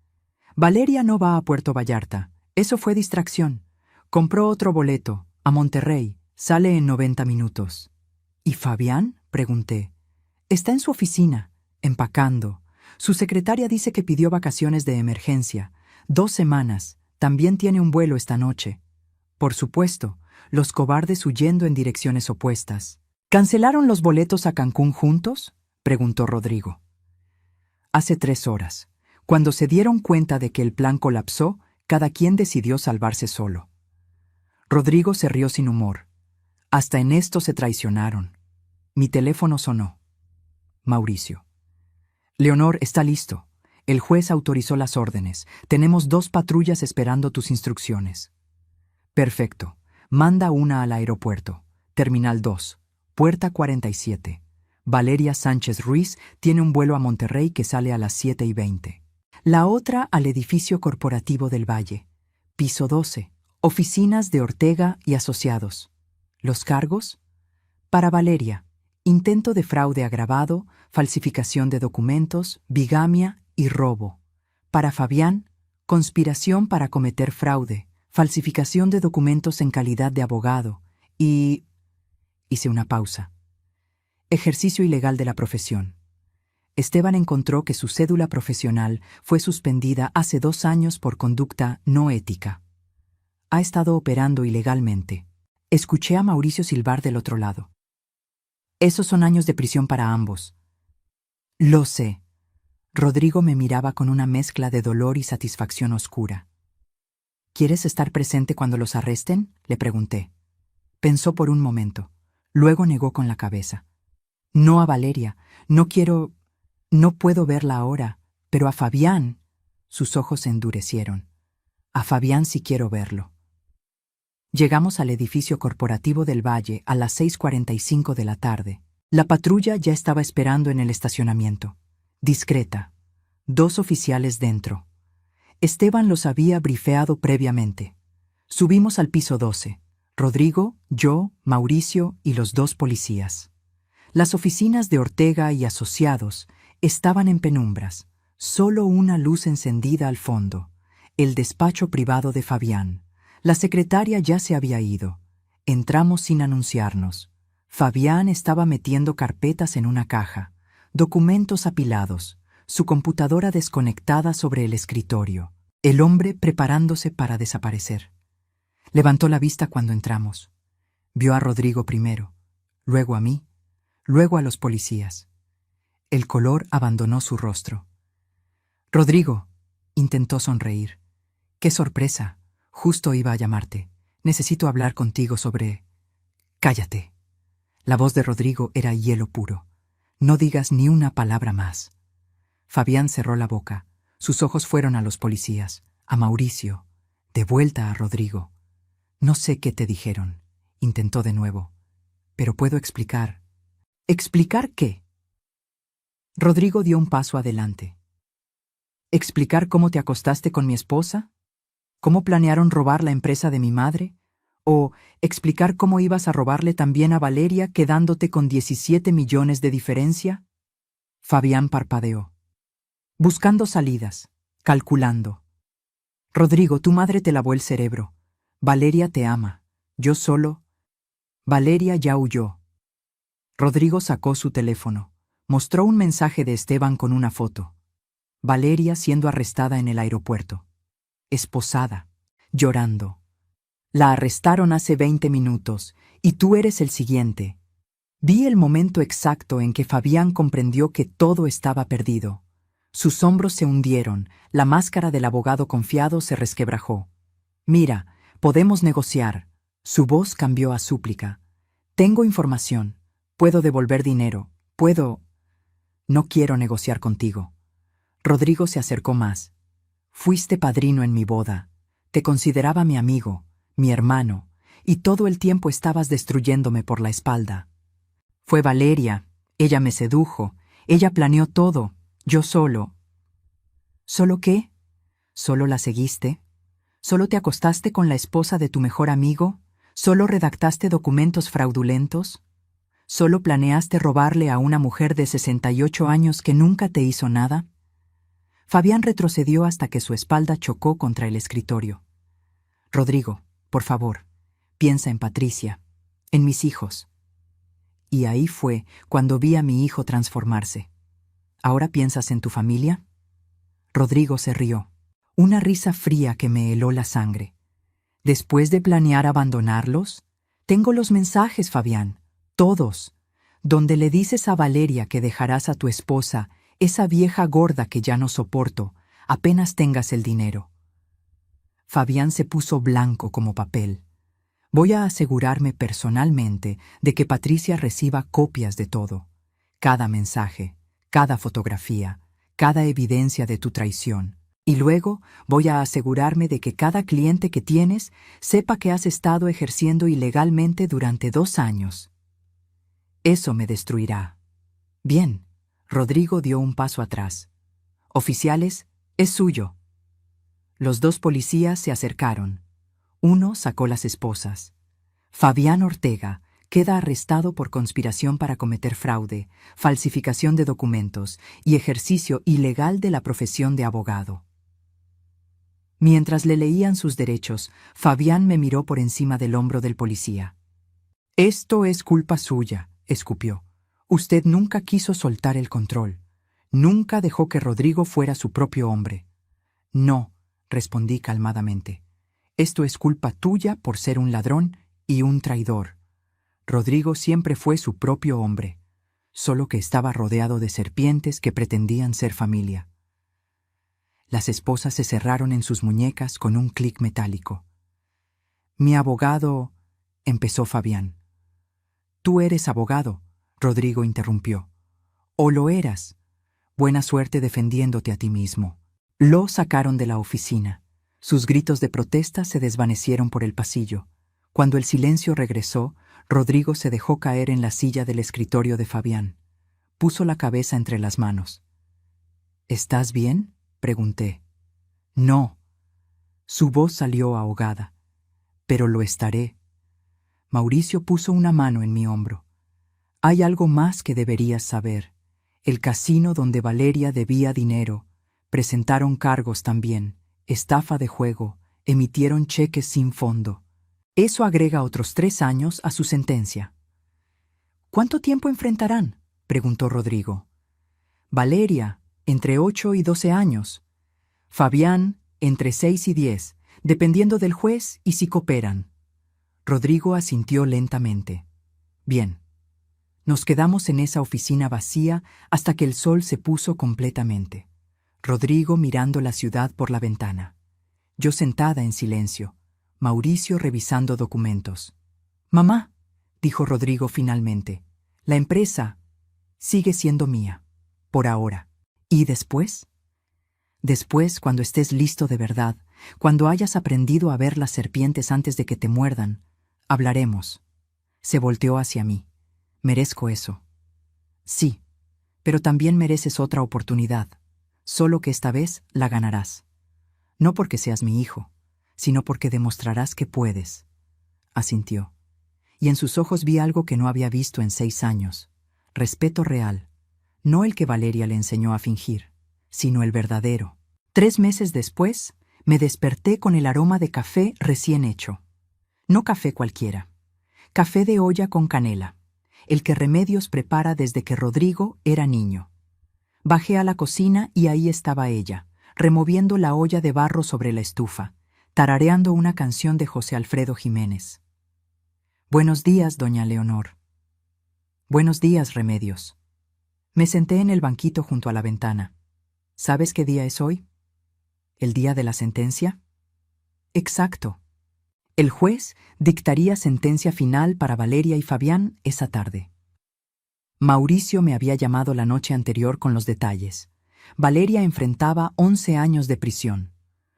«Valeria no va a Puerto Vallarta. Eso fue distracción. Compró otro boleto, a Monterrey. Sale en 90 minutos». «¿Y Fabián?», pregunté. «Está en su oficina, empacando. Su secretaria dice que pidió vacaciones de emergencia. 2 semanas. También tiene un vuelo esta noche». Por supuesto, los cobardes huyendo en direcciones opuestas. «¿Cancelaron los boletos a Cancún juntos?», preguntó Rodrigo. «Hace 3 horas. Cuando se dieron cuenta de que el plan colapsó, cada quien decidió salvarse solo». Rodrigo se rió sin humor. «Hasta en esto se traicionaron». Mi teléfono sonó. Mauricio. «Leonor, está listo. El juez autorizó las órdenes. Tenemos 2 patrullas esperando tus instrucciones». «Perfecto. Manda una al aeropuerto. Terminal 2, puerta 47. Valeria Sánchez Ruiz tiene un vuelo a Monterrey que sale a las 7:20. La otra al edificio corporativo del Valle. Piso 12. Oficinas de Ortega y Asociados. ¿Los cargos? Para Valeria, intento de fraude agravado, falsificación de documentos, bigamia y robo. Para Fabián, conspiración para cometer fraude, falsificación de documentos en calidad de abogado y... Hice una pausa. Ejercicio ilegal de la profesión. Esteban encontró que su cédula profesional fue suspendida hace 2 años por conducta no ética. Ha estado operando ilegalmente. Escuché a Mauricio silbar del otro lado. Esos son años de prisión para ambos. Lo sé. Rodrigo me miraba con una mezcla de dolor y satisfacción oscura. ¿Quieres estar presente cuando los arresten?, le pregunté. Pensó por un momento. Luego negó con la cabeza. No a Valeria. No quiero... No puedo verla ahora. Pero a Fabián... Sus ojos se endurecieron. A Fabián sí quiero verlo. Llegamos al edificio corporativo del Valle a las 6:45 de la tarde. La patrulla ya estaba esperando en el estacionamiento. Discreta. 2 oficiales dentro. Esteban los había brifeado previamente. Subimos al piso 12. Rodrigo, yo, Mauricio y los 2 policías. Las oficinas de Ortega y Asociados estaban en penumbras. Solo una luz encendida al fondo. El despacho privado de Fabián. La secretaria ya se había ido. Entramos sin anunciarnos. Fabián estaba metiendo carpetas en una caja, documentos apilados, su computadora desconectada sobre el escritorio, el hombre preparándose para desaparecer. Levantó la vista cuando entramos. Vio a Rodrigo primero, luego a mí, luego a los policías. El color abandonó su rostro. «Rodrigo», intentó sonreír. «Qué sorpresa. Justo iba a llamarte. Necesito hablar contigo sobre...» «Cállate». La voz de Rodrigo era hielo puro. «No digas ni una palabra más». Fabián cerró la boca. Sus ojos fueron a los policías, a Mauricio, de vuelta a Rodrigo. «No sé qué te dijeron», intentó de nuevo. «Pero puedo explicar». «¿Explicar qué?» Rodrigo dio un paso adelante. ¿Explicar cómo te acostaste con mi esposa? ¿Cómo planearon robar la empresa de mi madre? ¿O explicar cómo ibas a robarle también a Valeria quedándote con 17 millones de diferencia? Fabián parpadeó. Buscando salidas, calculando. Rodrigo, tu madre te lavó el cerebro. Valeria te ama. Yo solo. Valeria ya huyó. Rodrigo sacó su teléfono. Mostró un mensaje de Esteban con una foto. Valeria siendo arrestada en el aeropuerto. Esposada. Llorando. La arrestaron hace 20 minutos, y tú eres el siguiente. Vi el momento exacto en que Fabián comprendió que todo estaba perdido. Sus hombros se hundieron, la máscara del abogado confiado se resquebrajó. Mira, podemos negociar. Su voz cambió a súplica. Tengo información. Puedo devolver dinero. Puedo... No quiero negociar contigo. Rodrigo se acercó más. Fuiste padrino en mi boda. Te consideraba mi amigo, mi hermano, y todo el tiempo estabas destruyéndome por la espalda. Fue Valeria, ella me sedujo, ella planeó todo, yo solo. ¿Solo qué? ¿Solo la seguiste? ¿Solo te acostaste con la esposa de tu mejor amigo? ¿Solo redactaste documentos fraudulentos? ¿Solo planeaste robarle a una mujer de 68 años que nunca te hizo nada? Fabián retrocedió hasta que su espalda chocó contra el escritorio. Rodrigo, por favor, piensa en Patricia, en mis hijos. Y ahí fue cuando vi a mi hijo transformarse. ¿Ahora piensas en tu familia? Rodrigo se rió, una risa fría que me heló la sangre. ¿Después de planear abandonarlos? Tengo los mensajes, Fabián, todos, donde le dices a Valeria que dejarás a tu esposa, esa vieja gorda que ya no soporto, apenas tengas el dinero. Fabián se puso blanco como papel. Voy a asegurarme personalmente de que Patricia reciba copias de todo. Cada mensaje, cada fotografía, cada evidencia de tu traición. Y luego voy a asegurarme de que cada cliente que tienes sepa que has estado ejerciendo ilegalmente durante 2 años. Eso me destruirá. Bien, Rodrigo dio un paso atrás. Oficiales, es suyo. Los 2 policías se acercaron. Uno sacó las esposas. Fabián Ortega queda arrestado por conspiración para cometer fraude, falsificación de documentos y ejercicio ilegal de la profesión de abogado. Mientras le leían sus derechos, Fabián me miró por encima del hombro del policía. «Esto es culpa suya», escupió. «Usted nunca quiso soltar el control. Nunca dejó que Rodrigo fuera su propio hombre». «No», respondí calmadamente. «Esto es culpa tuya por ser un ladrón y un traidor. Rodrigo siempre fue su propio hombre, solo que estaba rodeado de serpientes que pretendían ser familia». Las esposas se cerraron en sus muñecas con un clic metálico. «Mi abogado», empezó Fabián. «Tú eres abogado», Rodrigo interrumpió. «O lo eras. Buena suerte defendiéndote a ti mismo». Lo sacaron de la oficina. Sus gritos de protesta se desvanecieron por el pasillo. Cuando el silencio regresó, Rodrigo se dejó caer en la silla del escritorio de Fabián. Puso la cabeza entre las manos. «¿Estás bien?», pregunté. «No». Su voz salió ahogada. «Pero lo estaré». Mauricio puso una mano en mi hombro. «Hay algo más que deberías saber. El casino donde Valeria debía dinero. Presentaron cargos también. Estafa de juego. Emitieron cheques sin fondo. Eso agrega otros 3 años a su sentencia». «¿Cuánto tiempo enfrentarán?», preguntó Rodrigo. «Valeria, entre 8 y 12 años. Fabián, entre 6 y 10, dependiendo del juez y si cooperan». Rodrigo asintió lentamente. «Bien». Nos quedamos en esa oficina vacía hasta que el sol se puso completamente. Rodrigo mirando la ciudad por la ventana. Yo sentada en silencio. Mauricio revisando documentos. «Mamá», dijo Rodrigo finalmente, «la empresa sigue siendo mía, por ahora. ¿Y después?». «Después, cuando estés listo de verdad, cuando hayas aprendido a ver las serpientes antes de que te muerdan, hablaremos». Se volteó hacia mí. «Merezco eso». «Sí, pero también mereces otra oportunidad, solo que esta vez la ganarás. No porque seas mi hijo, sino porque demostrarás que puedes». Asintió. Y en sus ojos vi algo que no había visto en 6 años. Respeto real. No el que Valeria le enseñó a fingir, sino el verdadero. 3 meses después, me desperté con el aroma de café recién hecho. No café cualquiera. Café de olla con canela, el que Remedios prepara desde que Rodrigo era niño. Bajé a la cocina y ahí estaba ella, removiendo la olla de barro sobre la estufa, tarareando una canción de José Alfredo Jiménez. «Buenos días, doña Leonor». «Buenos días, Remedios». Me senté en el banquito junto a la ventana. ¿Sabes qué día es hoy? ¿El día de la sentencia? Exacto. El juez dictaría sentencia final para Valeria y Fabián esa tarde. Mauricio me había llamado la noche anterior con los detalles. Valeria enfrentaba 11 años de prisión.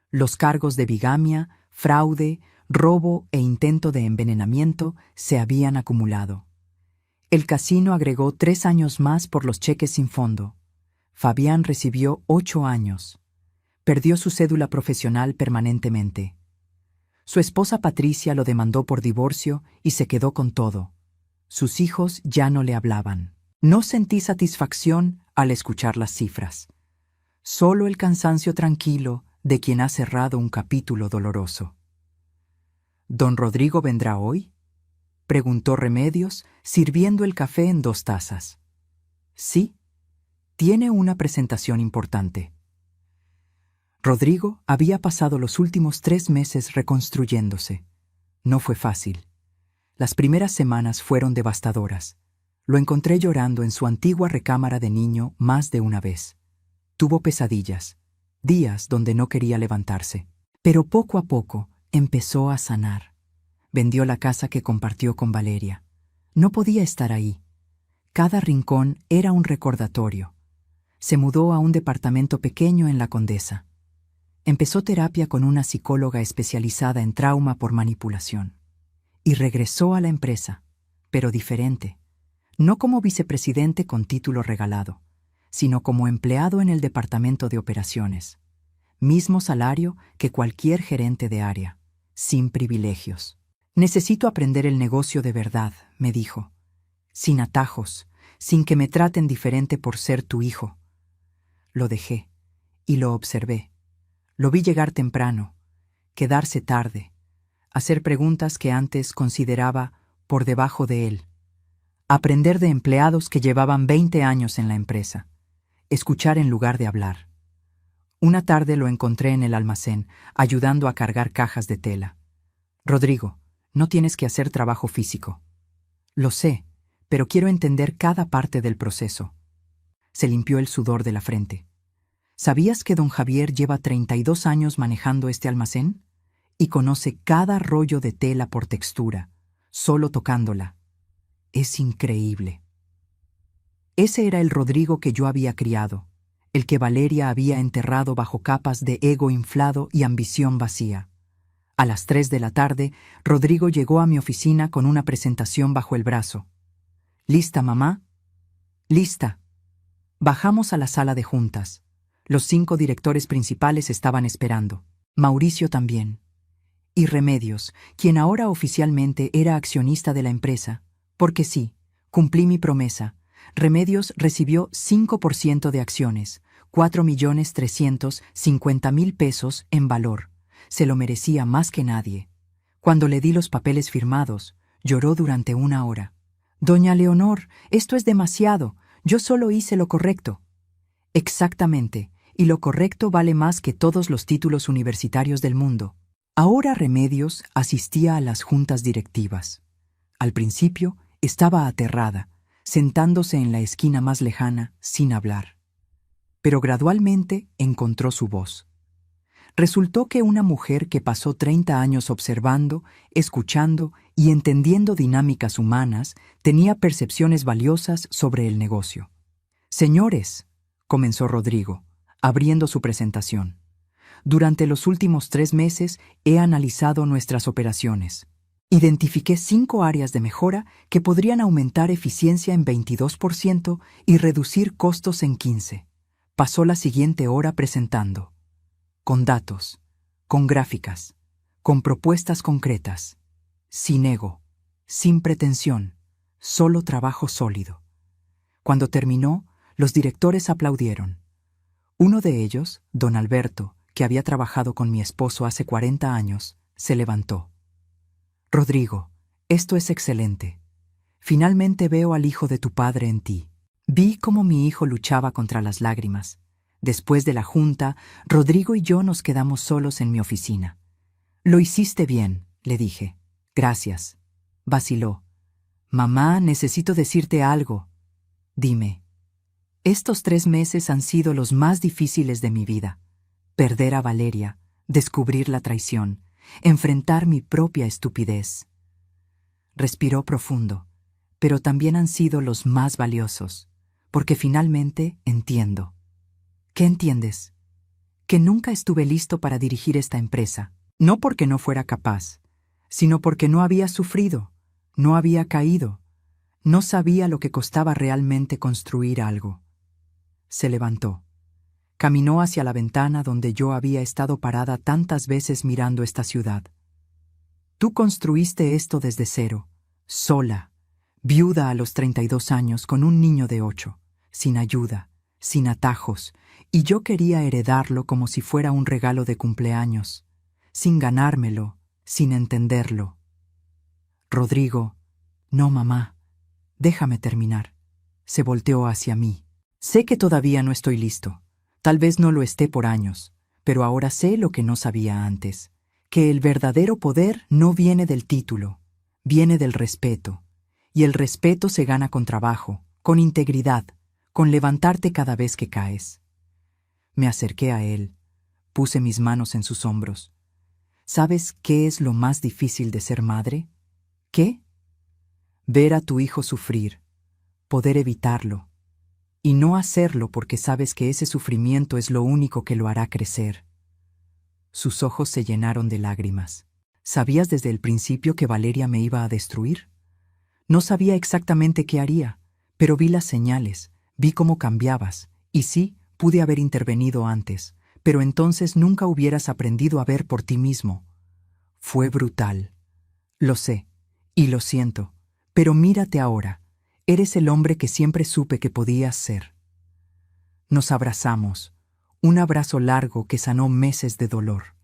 Los cargos de bigamia, fraude, robo e intento de envenenamiento se habían acumulado. El casino agregó 3 años más por los cheques sin fondo. Fabián recibió 8 años. Perdió su cédula profesional permanentemente. Su esposa Patricia lo demandó por divorcio y se quedó con todo. Sus hijos ya no le hablaban. No sentí satisfacción al escuchar las cifras. Solo el cansancio tranquilo de quien ha cerrado un capítulo doloroso. ¿Don Rodrigo vendrá hoy?, preguntó Remedios, sirviendo el café en 2 tazas. Sí, tiene una presentación importante. Rodrigo había pasado los últimos 3 meses reconstruyéndose. No fue fácil. Las primeras semanas fueron devastadoras. Lo encontré llorando en su antigua recámara de niño más de una vez. Tuvo pesadillas, días donde no quería levantarse. Pero poco a poco empezó a sanar. Vendió la casa que compartió con Valeria. No podía estar ahí. Cada rincón era un recordatorio. Se mudó a un departamento pequeño en La Condesa. Empezó terapia con una psicóloga especializada en trauma por manipulación. Y regresó a la empresa, pero diferente. No como vicepresidente con título regalado, sino como empleado en el departamento de operaciones. Mismo salario que cualquier gerente de área, sin privilegios. Necesito aprender el negocio de verdad, me dijo. Sin atajos, sin que me traten diferente por ser tu hijo. Lo dejé y lo observé. Lo vi llegar temprano, quedarse tarde, hacer preguntas que antes consideraba por debajo de él. Aprender de empleados que llevaban 20 años en la empresa. Escuchar en lugar de hablar. Una tarde lo encontré en el almacén, ayudando a cargar cajas de tela. Rodrigo, no tienes que hacer trabajo físico. Lo sé, pero quiero entender cada parte del proceso. Se limpió el sudor de la frente. ¿Sabías que don Javier lleva 32 años manejando este almacén? Y conoce cada rollo de tela por textura, solo tocándola. Es increíble. Ese era el Rodrigo que yo había criado, el que Valeria había enterrado bajo capas de ego inflado y ambición vacía. A las 3 de la tarde, Rodrigo llegó a mi oficina con una presentación bajo el brazo. ¿Lista, mamá? Lista. Bajamos a la sala de juntas. Los 5 directores principales estaban esperando. Mauricio también. Y Remedios, quien ahora oficialmente era accionista de la empresa, porque sí, cumplí mi promesa. Remedios recibió 5% de acciones, 4.350.000 pesos en valor. Se lo merecía más que nadie. Cuando le di los papeles firmados, lloró durante 1 hora. Doña Leonor, esto es demasiado. Yo solo hice lo correcto. Exactamente, y lo correcto vale más que todos los títulos universitarios del mundo. Ahora Remedios asistía a las juntas directivas. Al principio estaba aterrada, sentándose en la esquina más lejana, sin hablar. Pero gradualmente encontró su voz. Resultó que una mujer que pasó 30 años observando, escuchando y entendiendo dinámicas humanas tenía percepciones valiosas sobre el negocio. Señores, comenzó Rodrigo, abriendo su presentación. Durante los últimos 3 meses he analizado nuestras operaciones. Identifiqué 5 áreas de mejora que podrían aumentar eficiencia en 22% y reducir costos en 15%. Pasó la siguiente hora presentando. Con datos, con gráficas, con propuestas concretas, sin ego, sin pretensión, solo trabajo sólido. Cuando terminó, los directores aplaudieron. Uno de ellos, don Alberto, que había trabajado con mi esposo hace 40 años, se levantó. Rodrigo, esto es excelente. Finalmente veo al hijo de tu padre en ti. Vi cómo mi hijo luchaba contra las lágrimas. Después de la junta, Rodrigo y yo nos quedamos solos en mi oficina. Lo hiciste bien, le dije. Gracias. Vaciló. Mamá, necesito decirte algo. Dime. Estos 3 meses han sido los más difíciles de mi vida. Perder a Valeria, descubrir la traición, enfrentar mi propia estupidez. Respiró profundo, pero también han sido los más valiosos, porque finalmente entiendo. ¿Qué entiendes? Que nunca estuve listo para dirigir esta empresa, No porque no fuera capaz, sino porque no había sufrido, no había caído, no sabía lo que costaba realmente construir algo. Se levantó. Caminó hacia la ventana donde yo había estado parada tantas veces mirando esta ciudad. Tú construiste esto desde cero, sola, viuda a los 32 años con un niño de 8, sin ayuda, sin atajos, y yo quería heredarlo como si fuera un regalo de cumpleaños, sin ganármelo, sin entenderlo. Rodrigo, no, mamá, déjame terminar. Se volteó hacia mí. Sé que todavía no estoy listo. Tal vez no lo esté por años, pero ahora sé lo que no sabía antes, que el verdadero poder no viene del título, viene del respeto, y el respeto se gana con trabajo, con integridad, con levantarte cada vez que caes. Me acerqué a él, puse mis manos en sus hombros. ¿Sabes qué es lo más difícil de ser madre? ¿Qué? Ver a tu hijo sufrir, poder evitarlo, y no hacerlo porque sabes que ese sufrimiento es lo único que lo hará crecer. Sus ojos se llenaron de lágrimas. ¿Sabías desde el principio que Valeria me iba a destruir? No sabía exactamente qué haría, pero vi las señales, vi cómo cambiabas, y sí, pude haber intervenido antes, pero entonces nunca hubieras aprendido a ver por ti mismo. Fue brutal. Lo sé, y lo siento, pero mírate ahora. Eres el hombre que siempre supe que podías ser. Nos abrazamos, un abrazo largo que sanó meses de dolor.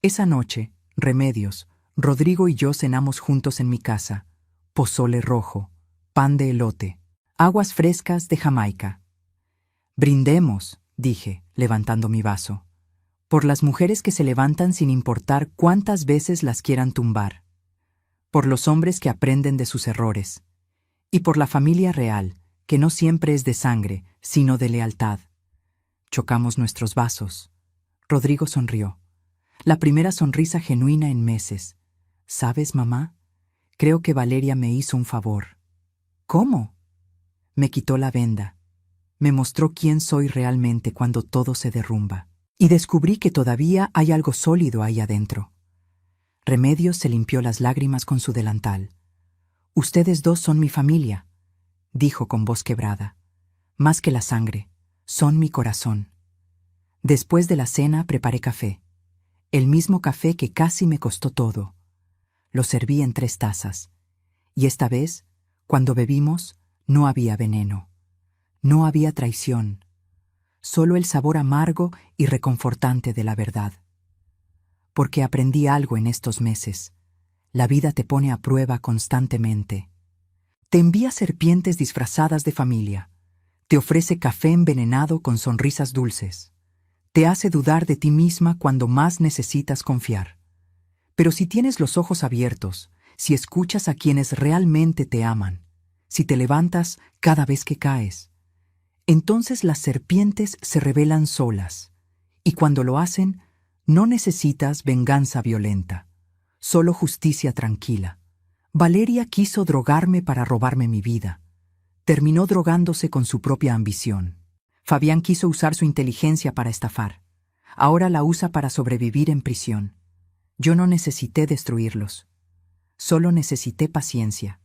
Esa noche, Remedios, Rodrigo y yo cenamos juntos en mi casa. Pozole rojo, pan de elote, aguas frescas de Jamaica. Brindemos, dije, levantando mi vaso, por las mujeres que se levantan sin importar cuántas veces las quieran tumbar, por los hombres que aprenden de sus errores, y por la familia real, que no siempre es de sangre, sino de lealtad. Chocamos nuestros vasos. Rodrigo sonrió. La primera sonrisa genuina en meses. ¿Sabes, mamá? Creo que Valeria me hizo un favor. ¿Cómo? Me quitó la venda. Me mostró quién soy realmente cuando todo se derrumba. Y descubrí que todavía hay algo sólido ahí adentro. Remedios se limpió las lágrimas con su delantal. Ustedes dos son mi familia, dijo con voz quebrada. Más que la sangre, son mi corazón. Después de la cena preparé café. El mismo café que casi me costó todo. Lo serví en 3 tazas. Y esta vez, cuando bebimos, no había veneno. No había traición. Solo el sabor amargo y reconfortante de la verdad. Porque aprendí algo en estos meses. La vida te pone a prueba constantemente. Te envía serpientes disfrazadas de familia. Te ofrece café envenenado con sonrisas dulces. Te hace dudar de ti misma cuando más necesitas confiar. Pero si tienes los ojos abiertos, si escuchas a quienes realmente te aman, si te levantas cada vez que caes, entonces las serpientes se rebelan solas. Y cuando lo hacen, no necesitas venganza violenta. Solo justicia tranquila. Valeria quiso drogarme para robarme mi vida. Terminó drogándose con su propia ambición. Fabián quiso usar su inteligencia para estafar. Ahora la usa para sobrevivir en prisión. Yo no necesité destruirlos. Solo necesité paciencia.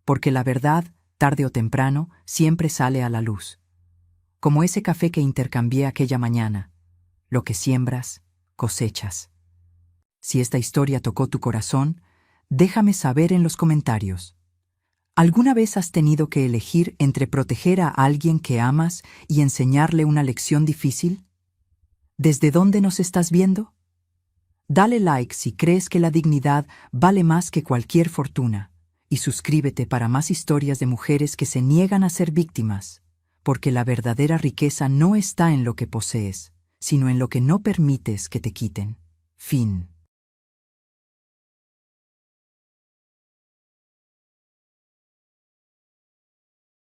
Porque la verdad, tarde o temprano, siempre sale a la luz. Como ese café que intercambié aquella mañana. Lo que siembras, cosechas. Si esta historia tocó tu corazón, déjame saber en los comentarios. ¿Alguna vez has tenido que elegir entre proteger a alguien que amas y enseñarle una lección difícil? ¿Desde dónde nos estás viendo? Dale like si crees que la dignidad vale más que cualquier fortuna y suscríbete para más historias de mujeres que se niegan a ser víctimas, porque la verdadera riqueza no está en lo que posees, sino en lo que no permites que te quiten. Fin.